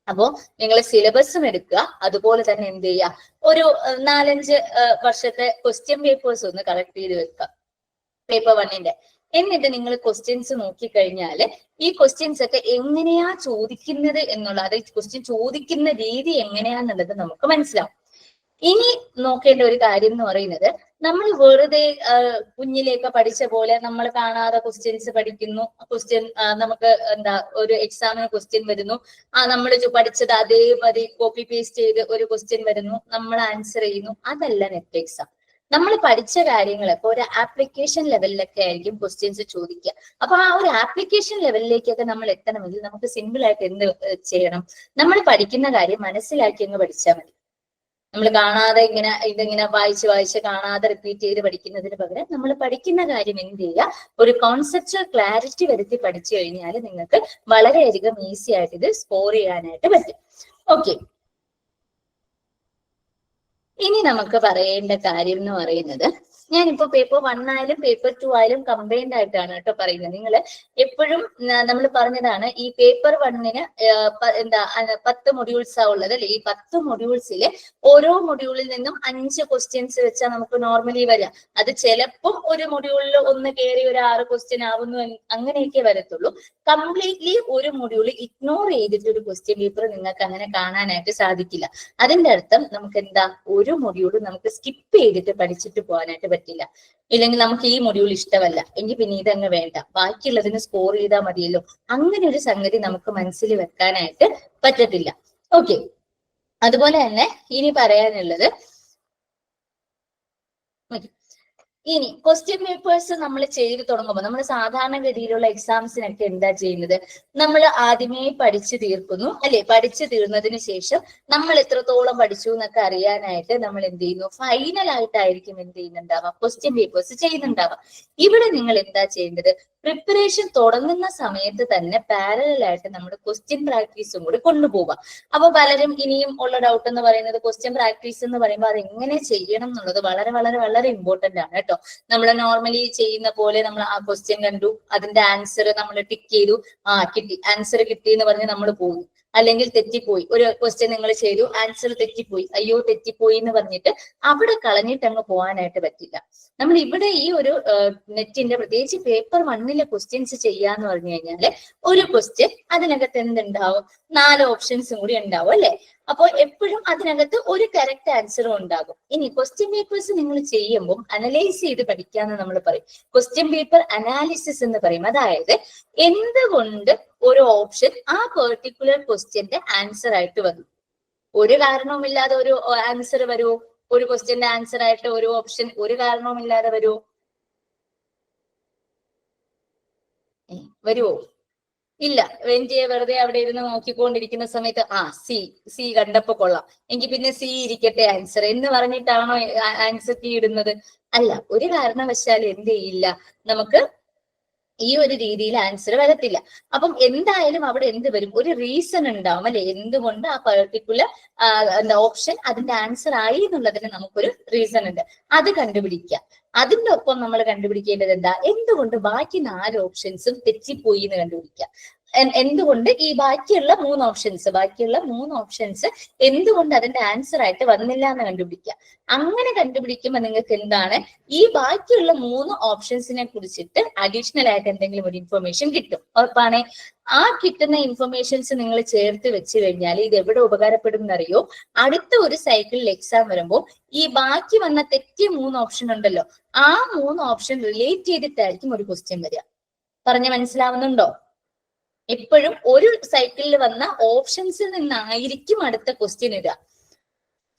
Speaker 2: അപ്പോ നിങ്ങൾ സിലബസും എടുക്കുക, അതുപോലെ തന്നെ എന്ത് ചെയ്യുക, ഒരു 4-5 വർഷത്തെ ക്വസ്റ്റ്യൻ പേപ്പേഴ്സ് ഒന്ന് കളക്ട് ചെയ്ത് വെക്കുക പേപ്പർ 1-ന്റെ. എന്നിട്ട് നിങ്ങൾ ക്വസ്റ്റ്യൻസ് നോക്കിക്കഴിഞ്ഞാൽ ഈ ക്വസ്റ്റ്യൻസ് ഒക്കെ എങ്ങനെയാ ചോദിക്കുന്നത് എന്നുള്ള, അതായത് ക്വസ്റ്റ്യൻ ചോദിക്കുന്ന രീതി എങ്ങനെയാന്നുള്ളത് നമുക്ക് മനസ്സിലാവും. ഇനി നോക്കേണ്ട ഒരു കാര്യം എന്ന് പറയുന്നത്, നമ്മൾ വെറുതെ കുഞ്ഞിലേക്ക് പഠിച്ച പോലെ നമ്മൾ കാണാതെ ക്വസ്റ്റ്യൻസ് പഠിക്കുന്നു. ക്വസ്റ്റ്യൻ നമുക്ക് എന്താ, ഒരു എക്സാമിന് ക്വസ്റ്റ്യൻ വരുന്നു, നമ്മൾ പഠിച്ചത് അതേപടി കോപ്പി പേസ്റ്റ് ചെയ്ത് ഒരു ക്വസ്റ്റ്യൻ വരുന്നു, നമ്മൾ ആൻസർ ചെയ്യുന്നു. അതല്ല നെറ്റ് എക്സാം. നമ്മൾ പഠിച്ച കാര്യങ്ങൾ ഇപ്പൊ ഒരു ആപ്ലിക്കേഷൻ ലെവലിലൊക്കെ ആയിരിക്കും ക്വസ്റ്റ്യൻസ് ചോദിക്കുക. അപ്പൊ ആ ഒരു ആപ്ലിക്കേഷൻ ലെവലിലേക്കൊക്കെ നമ്മൾ എത്തണമെങ്കിൽ നമുക്ക് സിമ്പിൾ ആയിട്ട് എന്ത് ചെയ്യണം, നമ്മൾ പഠിക്കുന്ന കാര്യം മനസ്സിലാക്കി അങ്ങ് പഠിച്ചാൽ മതി. നമ്മൾ കാണാതെ ഇതെങ്ങനെ വായിച്ച് കാണാതെ റിപ്പീറ്റ് ചെയ്ത് പഠിക്കുന്നതിന് പകരം നമ്മൾ പഠിക്കുന്ന കാര്യം എന്ത് ചെയ്യുക, ഒരു കോൺസെപ്റ്റുവൽ ക്ലാരിറ്റി വരുത്തി പഠിച്ചു കഴിഞ്ഞാൽ നിങ്ങൾക്ക് വളരെയധികം ഈസി ആയിട്ട് ഇത് സ്കോർ ചെയ്യാനായിട്ട് പറ്റും. ഓക്കെ, ഇനി നമുക്ക് പറയേണ്ട കാര്യം എന്ന് പറയുന്നത്, ഞാനിപ്പോ പേപ്പർ 1 ആയാലും പേപ്പർ 2 ആയാലും കമ്പൈൻഡ് ആയിട്ടാണ് കേട്ടോ പറയുന്നത്. നിങ്ങൾ എപ്പോഴും നമ്മൾ പറഞ്ഞതാണ്, ഈ പേപ്പർ 1-ന് എന്താ 10 മൊഡ്യൂൾസാ ഉള്ളത് അല്ലെ. ഈ 10 മൊഡ്യൂൾസില് ഓരോ മൊഡ്യൂളിൽ നിന്നും 5 ക്വസ്റ്റ്യൻസ് വെച്ചാൽ നമുക്ക് നോർമലി വരാം. അത് ചിലപ്പം ഒരു മൊഡ്യൂളിൽ ഒന്ന് കയറി ഒരു 6 ക്വസ്റ്റ്യൻ ആവുന്നു, അങ്ങനെയൊക്കെ വരത്തുള്ളൂ. കംപ്ലീറ്റ്ലി ഒരു മൊഡ്യൂൾ ഇഗ്നോർ ചെയ്തിട്ട് ഒരു ക്വസ്റ്റ്യൻ പേപ്പർ നിങ്ങൾക്ക് അങ്ങനെ കാണാനായിട്ട് സാധിക്കില്ല. അതിന്റെ അർത്ഥം നമുക്ക് എന്താ, ഒരു മൊഡ്യൂൾ നമുക്ക് സ്കിപ്പ് ചെയ്തിട്ട് പഠിച്ചിട്ട് പോകാനായിട്ട് പറ്റില്ല. ഇല്ലെങ്കിൽ നമുക്ക് ഈ മൊഡ്യൂൾ ഇഷ്ടമല്ല എങ്കിൽ പിന്നെ ഇതങ്ങ് വേണ്ട, ബാക്കിയുള്ളതിന് സ്കോർ ചെയ്താൽ മതിയല്ലോ, അങ്ങനെ ഒരു സംഗതി നമുക്ക് മനസ്സിൽ വെക്കാനായിട്ട് പറ്റത്തില്ല. ഓക്കെ, അതുപോലെ തന്നെ ഇനി പറയാനുള്ളത്, ഇനി ക്വസ്റ്റ്യൻ പേപ്പേഴ്സ് നമ്മൾ ചെയ്ത് തുടങ്ങുമ്പോൾ നമ്മൾ സാധാരണഗതിയിലുള്ള എക്സാംസിനൊക്കെ എന്താ ചെയ്യുന്നത്, നമ്മൾ ആദ്യമേ പഠിച്ചു തീർക്കുന്നു അല്ലെ. പഠിച്ചു തീർന്നതിന് ശേഷം നമ്മൾ എത്രത്തോളം പഠിച്ചു എന്നൊക്കെ അറിയാനായിട്ട് നമ്മൾ എന്ത് ചെയ്യുന്നു, ഫൈനൽ ആയിട്ടായിരിക്കും എന്ത് ചെയ്യുന്നുണ്ടാവുക, ക്വസ്റ്റ്യൻ പേപ്പേഴ്സ് ചെയ്യുന്നുണ്ടാവുക. ഇവിടെ നിങ്ങൾ എന്താ ചെയ്യേണ്ടത്, പ്രിപ്പറേഷൻ തുടങ്ങുന്ന സമയത്ത് തന്നെ പാരലൽ ആയിട്ട് നമ്മൾ ക്വസ്റ്റ്യൻ പ്രാക്ടീസും കൂടി കൊണ്ടുപോകാം. അപ്പൊ പലരും ഇനിയും ഉള്ള ഡൗട്ട് എന്ന് പറയുന്നത്, ക്വസ്റ്റ്യൻ പ്രാക്ടീസ് എന്ന് പറയുമ്പോൾ അത് എങ്ങനെ ചെയ്യണം എന്നുള്ളത് വളരെ വളരെ വളരെ ഇമ്പോർട്ടന്റ് ആണ് കേട്ടോ. നമ്മൾ നോർമലി ചെയ്യുന്ന പോലെ നമ്മൾ ആ ക്വസ്റ്റ്യൻ കണ്ടു, അതിന്റെ ആൻസർ നമ്മൾ ടിക്ക് ചെയ്തു, കിട്ടി, ആൻസർ കിട്ടി എന്ന് പറഞ്ഞ് നമ്മൾ പോകും. അല്ലെങ്കിൽ തെറ്റിപ്പോയി, ഒരു ക്വസ്റ്റ്യൻ നിങ്ങൾ ചെയ്തു, ആൻസർ തെറ്റിപ്പോയി, അയ്യോ തെറ്റിപ്പോയി എന്ന് പറഞ്ഞിട്ട് അവിടെ കളഞ്ഞിട്ട് അങ്ങ് പോകാനായിട്ട് പറ്റില്ല. നമ്മൾ ഇവിടെ ഈ ഒരു നെറ്റിന്റെ പ്രത്യേകിച്ച് പേപ്പർ 1-ലെ ക്വസ്റ്റ്യൻസ് ചെയ്യാന്ന് പറഞ്ഞു കഴിഞ്ഞാല്, ഒരു ക്വസ്റ്റ്യൻ അതിനകത്ത് എന്തുണ്ടാവും, 4 ഓപ്ഷൻസും കൂടി ഉണ്ടാവും അല്ലെ. അപ്പോൾ എപ്പോഴും അതിനകത്ത് ഒരു കറക്റ്റ് ആൻസറും ഉണ്ടാകും. ഇനി ക്വസ്റ്റ്യൻ പേപ്പേഴ്സ് നിങ്ങൾ ചെയ്യുമ്പോൾ അനലൈസ് ചെയ്ത് പഠിക്കാന്ന് നമ്മൾ പറയും. ക്വസ്റ്റ്യൻ പേപ്പർ അനാലിസിസ് എന്ന് പറയും. അതായത് എന്തുകൊണ്ട് ഒരു ഓപ്ഷൻ ആ പെർട്ടിക്കുലർ ക്വസ്റ്റ്യന്റെ ആൻസർ ആയിട്ട് വന്നു. ഒരു കാരണവുമില്ലാതെ ഒരു ആൻസർ വരുമോ? ഒരു ക്വസ്റ്റ്യന്റെ ആൻസർ ആയിട്ട് ഒരു ഓപ്ഷൻ ഒരു കാരണവുമില്ലാതെ വരുമോ? വരുമോ? ഇല്ല. വെറുതെ അവിടെ ഇരുന്ന് നോക്കിക്കൊണ്ടിരിക്കുന്ന സമയത്ത് സി കണ്ടപ്പോ കൊള്ളാം, എങ്കിൽ പിന്നെ സി ഇരിക്കട്ടെ ആൻസർ എന്ന് പറഞ്ഞിട്ടാണോ ആൻസർ കീ ഇടുന്നത്? അല്ല, ഒരു കാരണവശാലും എന്ത് ചെയ്യില്ല, നമുക്ക് ഈ ഒരു രീതിയിൽ ആൻസർ വരത്തില്ല. അപ്പം എന്തായാലും അവിടെ എന്ത് വരും, ഒരു റീസൺ ഉണ്ടാവും അല്ലെ, എന്തുകൊണ്ട് ആ പെർട്ടിക്കുലർ ഓപ്ഷൻ അതിന്റെ ആൻസർ ആയി എന്നുള്ളതിന് നമുക്കൊരു റീസൺ ഉണ്ട്. അത് കണ്ടുപിടിക്കുക. അതിന്റെ ഒപ്പം നമ്മൾ കണ്ടുപിടിക്കേണ്ടത് എന്താ, എന്തുകൊണ്ട് ബാക്കി 4 ഓപ്ഷൻസും തെറ്റിപ്പോയി എന്ന് കണ്ടുപിടിക്കുക. എന്തുകൊണ്ട് ഈ ബാക്കിയുള്ള 3 ഓപ്ഷൻസ് എന്തുകൊണ്ട് അതിന്റെ ആൻസർ ആയിട്ട് വന്നില്ല എന്ന് കണ്ടുപിടിക്കുക. അങ്ങനെ കണ്ടുപിടിക്കുമ്പോൾ നിങ്ങൾക്ക് എന്താണ്, ഈ ബാക്കിയുള്ള 3 ഓപ്ഷൻസിനെ കുറിച്ചിട്ട് അഡീഷണൽ ആയിട്ട് എന്തെങ്കിലും ഒരു ഇൻഫർമേഷൻ കിട്ടും. ഉറപ്പാണേ. ആ കിട്ടുന്ന ഇൻഫർമേഷൻസ് നിങ്ങൾ ചേർത്ത് വെച്ച് കഴിഞ്ഞാൽ ഇത് എവിടെ ഉപകാരപ്പെടും എന്നറിയോ, അടുത്ത ഒരു സൈക്കിളിൽ എക്സാം വരുമ്പോൾ ഈ ബാക്കി വന്ന തെറ്റിയ 3 ഓപ്ഷൻ ഉണ്ടല്ലോ, ആ 3 ഓപ്ഷൻ റിലേറ്റ് ചെയ്തിട്ടായിരിക്കും ഒരു ക്വസ്റ്റ്യൻ വരിക. പറഞ്ഞ് മനസ്സിലാവുന്നുണ്ടോ? എപ്പോഴും ഒരു സൈക്കിളിൽ വന്ന ഓപ്ഷൻസിൽ നിന്നായിരിക്കും അടുത്ത ക്വസ്റ്റ്യൻ ഇടുക.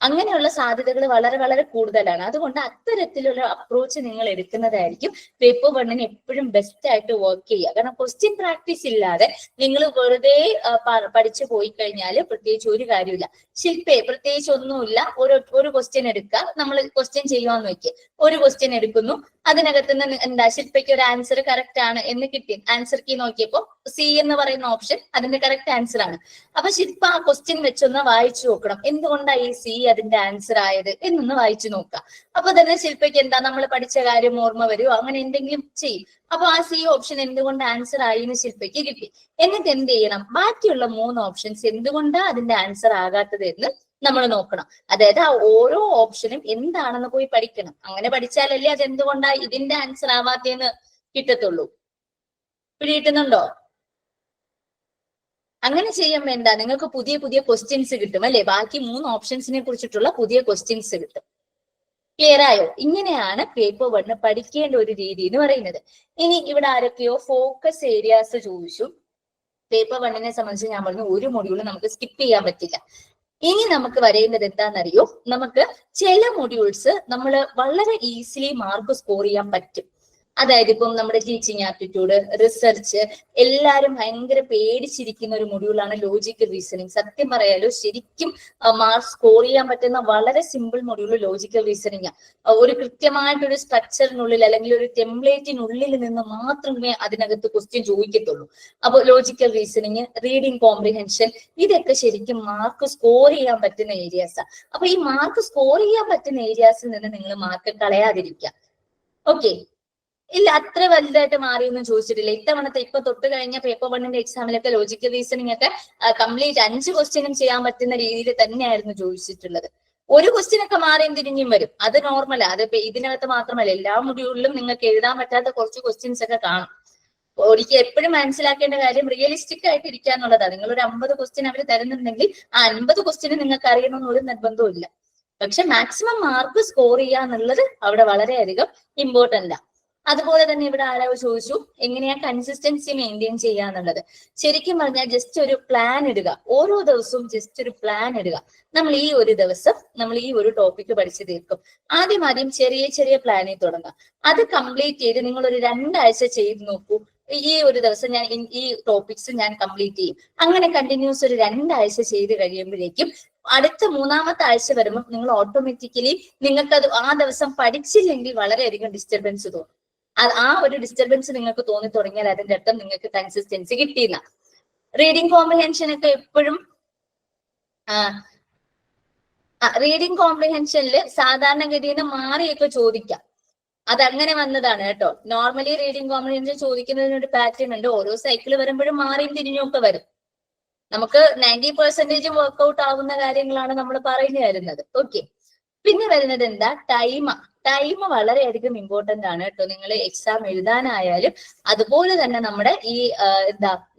Speaker 2: അങ്ങനെയുള്ള സാധ്യതകൾ വളരെ വളരെ കൂടുതലാണ്. അതുകൊണ്ട് അത്തരത്തിലുള്ള അപ്രോച്ച് നിങ്ങൾ എടുക്കുന്നതായിരിക്കും പേപ്പർ 1-ന് എപ്പോഴും ബെസ്റ്റ് ആയിട്ട് വർക്ക് ചെയ്യുക. കാരണം ക്വസ്റ്റ്യൻ പ്രാക്ടീസ് ഇല്ലാതെ നിങ്ങൾ വെറുതെ പഠിച്ചു പോയി കഴിഞ്ഞാൽ പ്രത്യേകിച്ച് ഒരു കാര്യമില്ല. ശില്പേ പ്രത്യേകിച്ച് ഒന്നുമില്ല, ഒരു ക്വസ്റ്റ്യൻ എടുക്കുക, നമ്മൾ ക്വസ്റ്റ്യൻ ചെയ്യുവാന്ന് വെക്കുക, ഒരു ക്വസ്റ്റ്യൻ എടുക്കുന്നു, അതിനകത്ത് നിന്ന് എന്താ ശില്പയ്ക്ക് ഒരു ആൻസർ കറക്റ്റ് ആണ് എന്ന് കിട്ടി, ആൻസർ കീ നോക്കിയപ്പോൾ സി എന്ന് പറയുന്ന ഓപ്ഷൻ അതിന്റെ കറക്റ്റ് ആൻസർ ആണ്. അപ്പൊ ശില്പ ആ ക്വസ്റ്റ്യൻ വെച്ചൊന്ന് വായിച്ചു നോക്കണം, എന്തുകൊണ്ടാണ് ഈ സി അതിന്റെ ആൻസർ ആയത് എന്നൊന്ന് വായിച്ചു നോക്കുക. അപ്പൊ തന്നെ ശില്പയ്ക്ക് എന്താ നമ്മൾ പഠിച്ച കാര്യം ഓർമ്മ വരുമോ, അങ്ങനെ എന്തെങ്കിലും ചെയ്യും. അപ്പൊ ആ സി ഓപ്ഷൻ എന്തുകൊണ്ട് ആൻസർ ആയി എന്ന് ശില്പയ്ക്ക് കിട്ടി. എന്നിട്ട് എന്ത് ചെയ്യണം, ബാക്കിയുള്ള 3 ഓപ്ഷൻസ് എന്തുകൊണ്ടാ അതിന്റെ ആൻസർ ആകാത്തത് എന്ന് നമ്മൾ നോക്കണം. അതായത് ആ ഓരോ ഓപ്ഷനും എന്താണെന്ന് പോയി പഠിക്കണം. അങ്ങനെ പഠിച്ചാലല്ലേ അത് എന്തുകൊണ്ടാ ഇതിന്റെ ആൻസർ ആവാത്തേന്ന് കിട്ടത്തുള്ളൂ. പിടികിട്ടുന്നുണ്ടോ? അങ്ങനെ ചെയ്യുമ്പോൾ എന്താ, നിങ്ങൾക്ക് പുതിയ പുതിയ ക്വസ്റ്റ്യൻസ് കിട്ടും അല്ലെ, ബാക്കി 3 ഓപ്ഷൻസിനെ കുറിച്ചിട്ടുള്ള പുതിയ ക്വസ്റ്റ്യൻസ് കിട്ടും. ക്ലിയർ ആയോ? ഇങ്ങനെയാണ് പേപ്പർ 1 പഠിക്കേണ്ട ഒരു രീതി എന്ന് പറയുന്നത്. ഇനി ഇവിടെ ആരൊക്കെയോ ഫോക്കസ് ഏരിയാസ് ചോദിച്ചു. പേപ്പർ 1നെ സംബന്ധിച്ച് ഞാൻ പറഞ്ഞു ഒരു മൊഡ്യൂൾ നമുക്ക് സ്കിപ്പ് ചെയ്യാൻ പറ്റില്ല. ഇനി നമുക്ക് വരേണ്ടത് എന്താണെന്നറിയോ, നമുക്ക് ചില മൊഡ്യൂൾസ് നമ്മൾ വളരെ ഈസിലി മാർക്ക് സ്കോർ ചെയ്യാൻ പറ്റും. അതായത് ഇപ്പം നമ്മുടെ ടീച്ചിങ് ആപ്റ്റിറ്റ്യൂഡ്, റിസർച്ച്, എല്ലാവരും ഭയങ്കര പേടിച്ചിരിക്കുന്ന ഒരു മൊഡ്യൂളാണ് ലോജിക്കൽ റീസണിങ്. സത്യം പറയാലോ ശരിക്കും മാർക്ക് സ്കോർ ചെയ്യാൻ പറ്റുന്ന വളരെ സിമ്പിൾ മൊഡ്യൂൾ ലോജിക്കൽ റീസണിങ്. ഒരു കൃത്യമായിട്ടൊരു സ്ട്രക്ചറിനുള്ളിൽ അല്ലെങ്കിൽ ഒരു ടെംപ്ലേറ്റിനുള്ളിൽ നിന്ന് മാത്രമേ അതിനകത്ത് ക്വസ്റ്റ്യൻ ചോദിക്കത്തുള്ളൂ. അപ്പോൾ ലോജിക്കൽ റീസണിങ്, റീഡിങ് കോംപ്രിഹെൻഷൻ, ഇതൊക്കെ ശരിക്കും മാർക്ക് സ്കോർ ചെയ്യാൻ പറ്റുന്ന ഏരിയാസാണ്. അപ്പൊ ഈ മാർക്ക് സ്കോർ ചെയ്യാൻ പറ്റുന്ന ഏരിയാസിൽ നിന്ന് നിങ്ങൾ മാർക്ക് കളയാതിരിക്കുക. ഓക്കെ, ഇല്ല അത്ര വലുതായിട്ട് മാറിയൊന്നും ചോദിച്ചിട്ടില്ല ഇത്തവണത്തെ. ഇപ്പൊ തൊട്ട് കഴിഞ്ഞ പേപ്പർ 1ന്റെ എക്സാമിലൊക്കെ ലോജിക്കൽ റീസണിങ് ഒക്കെ കംപ്ലീറ്റ് 5 ക്വസ്റ്റ്യനും ചെയ്യാൻ പറ്റുന്ന രീതിയിൽ തന്നെയായിരുന്നു ചോദിച്ചിട്ടുള്ളത്. ഒരു ക്വസ്റ്റ്യൻ ഒക്കെ മാറിയും തിരിഞ്ഞും വരും, അത് നോർമലാ. അത് ഇതിനകത്ത് മാത്രമല്ല, എല്ലാ മൊഡ്യൂളിലും നിങ്ങൾക്ക് എഴുതാൻ പറ്റാത്ത കുറച്ച് ക്വസ്റ്റ്യൻസ് ഒക്കെ കാണും. ഒരിക്കൽ എപ്പോഴും മനസ്സിലാക്കേണ്ട കാര്യം റിയലിസ്റ്റിക് ആയിട്ട് ഇരിക്കുക എന്നുള്ളതാണ്. നിങ്ങൾ ഒരു 50 ക്വസ്റ്റ്യൻ അവർ തരുന്നുണ്ടെങ്കിൽ ആ 50 ക്വസ്റ്റ്യന് നിങ്ങൾക്ക് അറിയണമെന്ന് ഒരു നിർബന്ധവും ഇല്ല. പക്ഷെ മാക്സിമം മാർക്ക് സ്കോർ ചെയ്യുക എന്നുള്ളത് അവിടെ വളരെയധികം ഇമ്പോർട്ടന്റ് ആണ്. അതുപോലെ തന്നെ ഇവിടെ ആരോ ചോദിച്ചു എങ്ങനെയാ കൺസിസ്റ്റൻസി മെയിൻറ്റെയിൻ ചെയ്യാന്നുള്ളത്. ശരിക്കും പറഞ്ഞാൽ ജസ്റ്റ് ഒരു പ്ലാൻ ഇടുക, ഓരോ ദിവസവും ജസ്റ്റ് ഒരു പ്ലാൻ ഇടുക. നമ്മൾ ഈ ഒരു ദിവസം നമ്മൾ ഈ ഒരു ടോപ്പിക്ക് പഠിച്ചു തീർക്കും. ആദ്യം ചെറിയ ചെറിയ പ്ലാനിൽ തുടങ്ങാം. അത് കംപ്ലീറ്റ് ചെയ്ത് നിങ്ങൾ ഒരു 2 ആഴ്ച ചെയ്ത് നോക്കൂ. ഈ ഒരു ദിവസം ഞാൻ ഈ ടോപ്പിക്സ് ഞാൻ കംപ്ലീറ്റ് ചെയ്യും. അങ്ങനെ കണ്ടിന്യൂസ് ഒരു 2 ആഴ്ച ചെയ്ത് കഴിയുമ്പോഴേക്കും അടുത്ത 3ാമത്തെ ആഴ്ച വരുമ്പോൾ നിങ്ങൾ ഓട്ടോമാറ്റിക്കലി നിങ്ങൾക്കത് ആ ദിവസം പഠിച്ചില്ലെങ്കിൽ വളരെയധികം ഡിസ്റ്റർബൻസ് തോന്നും. ആ ഒരു ഡിസ്റ്റർബൻസ് നിങ്ങൾക്ക് തോന്നി തുടങ്ങിയാൽ അതിന്റെ അർത്ഥം നിങ്ങൾക്ക് കൺസിസ്റ്റൻസി കിട്ടിയില്ല. റീഡിങ് കോംപ്രിഹെൻഷൻ ഒക്കെ എപ്പോഴും റീഡിങ് കോംപ്രിഹെൻഷനിൽ സാധാരണഗതിയിൽ മാറിയൊക്കെ ചോദിക്കാം. അതങ്ങനെ വന്നതാണ് കേട്ടോ. നോർമലി റീഡിങ് കോംപ്രിഹെൻഷൻ ചോദിക്കുന്നതിന് ഒരു പാറ്റേൺ ഉണ്ട്. ഓരോ സൈക്കിൾ വരുമ്പോഴും മാറിയും തിരിഞ്ഞും ഒക്കെ വരും. നമുക്ക് 90% വർക്ക്ഔട്ട് ആവുന്ന കാര്യങ്ങളാണ് നമ്മൾ പറഞ്ഞു തരുന്നത്. ഓക്കെ, പിന്നെ വരുന്നത് എന്താ, ടൈം വളരെയധികം ഇമ്പോർട്ടന്റ് ആണ് കേട്ടോ. നിങ്ങൾ എക്സാം എഴുതാനായാലും അതുപോലെ തന്നെ നമ്മുടെ ഈ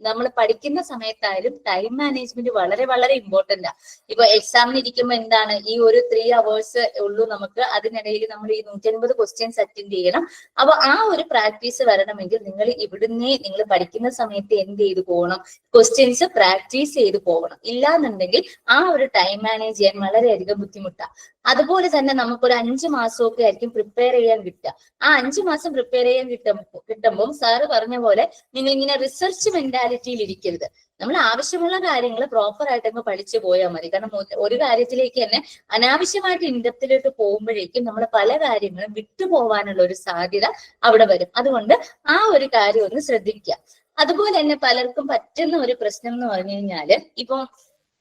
Speaker 2: നമ്മൾ പഠിക്കുന്ന സമയത്തായാലും ടൈം മാനേജ്മെന്റ് വളരെ വളരെ ഇമ്പോർട്ടന്റ് ആണ്. ഇപ്പൊ എക്സാമിന് ഇരിക്കുമ്പോൾ എന്താണ്, ഈ ഒരു 3 hours ഉള്ളൂ നമുക്ക്. അതിനിടയിൽ നമ്മൾ ഈ 150 ക്വസ്റ്റ്യൻസ് അറ്റൻഡ് ചെയ്യണം. അപ്പൊ ആ ഒരു പ്രാക്ടീസ് വരണമെങ്കിൽ നിങ്ങൾ ഇവിടുന്നേ നിങ്ങൾ പഠിക്കുന്ന സമയത്ത് എന്ത് ചെയ്തു പോകണം, ക്വസ്റ്റ്യൻസ് പ്രാക്ടീസ് ചെയ്ത് പോകണം. ഇല്ലാന്നുണ്ടെങ്കിൽ ആ ഒരു ടൈം മാനേജ് ചെയ്യാൻ വളരെയധികം ബുദ്ധിമുട്ടാണ്. അതുപോലെ തന്നെ നമുക്കൊരു 5 മാസമൊക്കെ ആയിരിക്കും പ്രിപ്പയർ ചെയ്യാൻ കിട്ടുക. ആ 5 മാസം പ്രിപ്പയർ ചെയ്യാൻ കിട്ടുമ്പോൾ സാറ് പറഞ്ഞ പോലെ നിങ്ങൾ ഇങ്ങനെ റിസർച്ച് മെന്റാലിറ്റിയിൽ ഇരിക്കരുത്. നമ്മൾ ആവശ്യമുള്ള കാര്യങ്ങൾ പ്രോപ്പർ ആയിട്ടങ്ങ് പഠിച്ചു പോയാൽ മതി. കാരണം ഒരു കാര്യത്തിലേക്ക് തന്നെ അനാവശ്യമായിട്ട് ഇൻഡെപ്തിലോട്ട് പോകുമ്പോഴേക്കും നമ്മൾ പല കാര്യങ്ങളും വിട്ടുപോകാനുള്ള ഒരു സാധ്യത അവിടെ വരും. അതുകൊണ്ട് ആ ഒരു കാര്യം ഒന്ന് ശ്രദ്ധിക്കുക. അതുപോലെ തന്നെ പലർക്കും പറ്റുന്ന ഒരു പ്രശ്നം എന്ന് പറഞ്ഞു കഴിഞ്ഞാല്, ഇപ്പൊ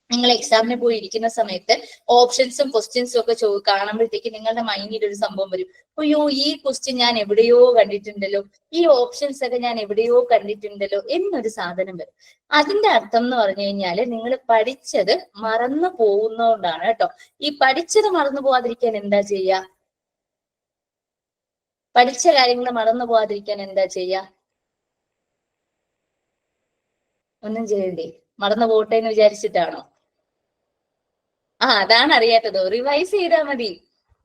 Speaker 2: നിങ്ങൾ എക്സാമിന് പോയി ഇരിക്കുന്ന സമയത്ത് ഓപ്ഷൻസും ക്വസ്റ്റ്യൻസും ഒക്കെ കാണുമ്പോഴത്തേക്ക് നിങ്ങളുടെ മൈൻഡിൽ ഒരു സംഭവം വരും, അയ്യോ ഈ ക്വസ്റ്റ്യൻ ഞാൻ എവിടെയോ കണ്ടിട്ടുണ്ടല്ലോ, ഈ ഓപ്ഷൻസ് ഒക്കെ ഞാൻ എവിടെയോ കണ്ടിട്ടുണ്ടല്ലോ എന്നൊരു സാധനം വരും. അതിന്റെ അർത്ഥം എന്ന് പറഞ്ഞു കഴിഞ്ഞാല് നിങ്ങൾ പഠിച്ചത് മറന്നു പോകുന്നതുകൊണ്ടാണ് കേട്ടോ. ഈ പഠിച്ചത് മറന്നു പോവാതിരിക്കാൻ എന്താ ചെയ്യുക, പഠിച്ച കാര്യങ്ങൾ മറന്നു പോവാതിരിക്കാൻ എന്താ ചെയ്യുക? ഒന്നും ചെയ്യണ്ടേ, മറന്നു പോട്ടെ എന്ന് വിചാരിച്ചിട്ടാണോ? അതാണ് അറിയാത്തത്. റിവൈസ് ചെയ്താൽ മതി,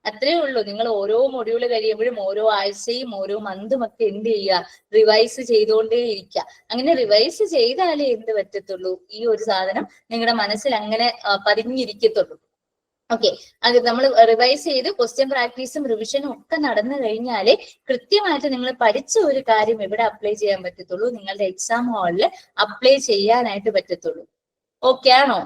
Speaker 2: അത്രേ ഉള്ളൂ. നിങ്ങൾ ഓരോ മൊഡ്യൂള് കഴിയുമ്പോഴും ഓരോ ആഴ്ചയും ഓരോ മന്തും ഒക്കെ എന്ത് ചെയ്യുക, റിവൈസ് ചെയ്തുകൊണ്ടേ ഇരിക്കുക. അങ്ങനെ റിവൈസ് ചെയ്താലേ എന്ത് പറ്റത്തുള്ളൂ, ഈ ഒരു സാധനം നിങ്ങളുടെ മനസ്സിൽ അങ്ങനെ പതിഞ്ഞിരിക്കത്തുള്ളൂ. ഓക്കെ, അത് നമ്മൾ റിവൈസ് ചെയ്ത് ക്വസ്റ്റ്യൻ പ്രാക്ടീസും റിവിഷനും ഒക്കെ നടന്നു കഴിഞ്ഞാലേ കൃത്യമായിട്ട് നിങ്ങൾ പഠിച്ച ഒരു കാര്യം എവിടെ അപ്ലൈ ചെയ്യാൻ പറ്റത്തുള്ളൂ, നിങ്ങളുടെ എക്സാം ഹാളിൽ അപ്ലൈ ചെയ്യാനായിട്ട് പറ്റത്തുള്ളൂ. ഓക്കെ ആണോ?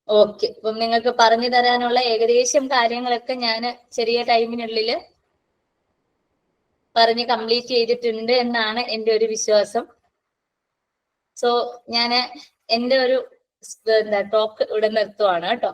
Speaker 2: ഓക്കെ, അപ്പം നിങ്ങൾക്ക് പറഞ്ഞു തരാനുള്ള ഏകദേശം കാര്യങ്ങളൊക്കെ ഞാൻ ചെറിയ ടൈമിനുള്ളിൽ പറഞ്ഞ് കംപ്ലീറ്റ് ചെയ്തിട്ടുണ്ട് എന്നാണ് എൻ്റെ ഒരു വിശ്വാസം. സോ ഞാൻ എന്റെ ഒരു ടോക്ക് ഇവിടെ നിർത്തുവാണ് കേട്ടോ.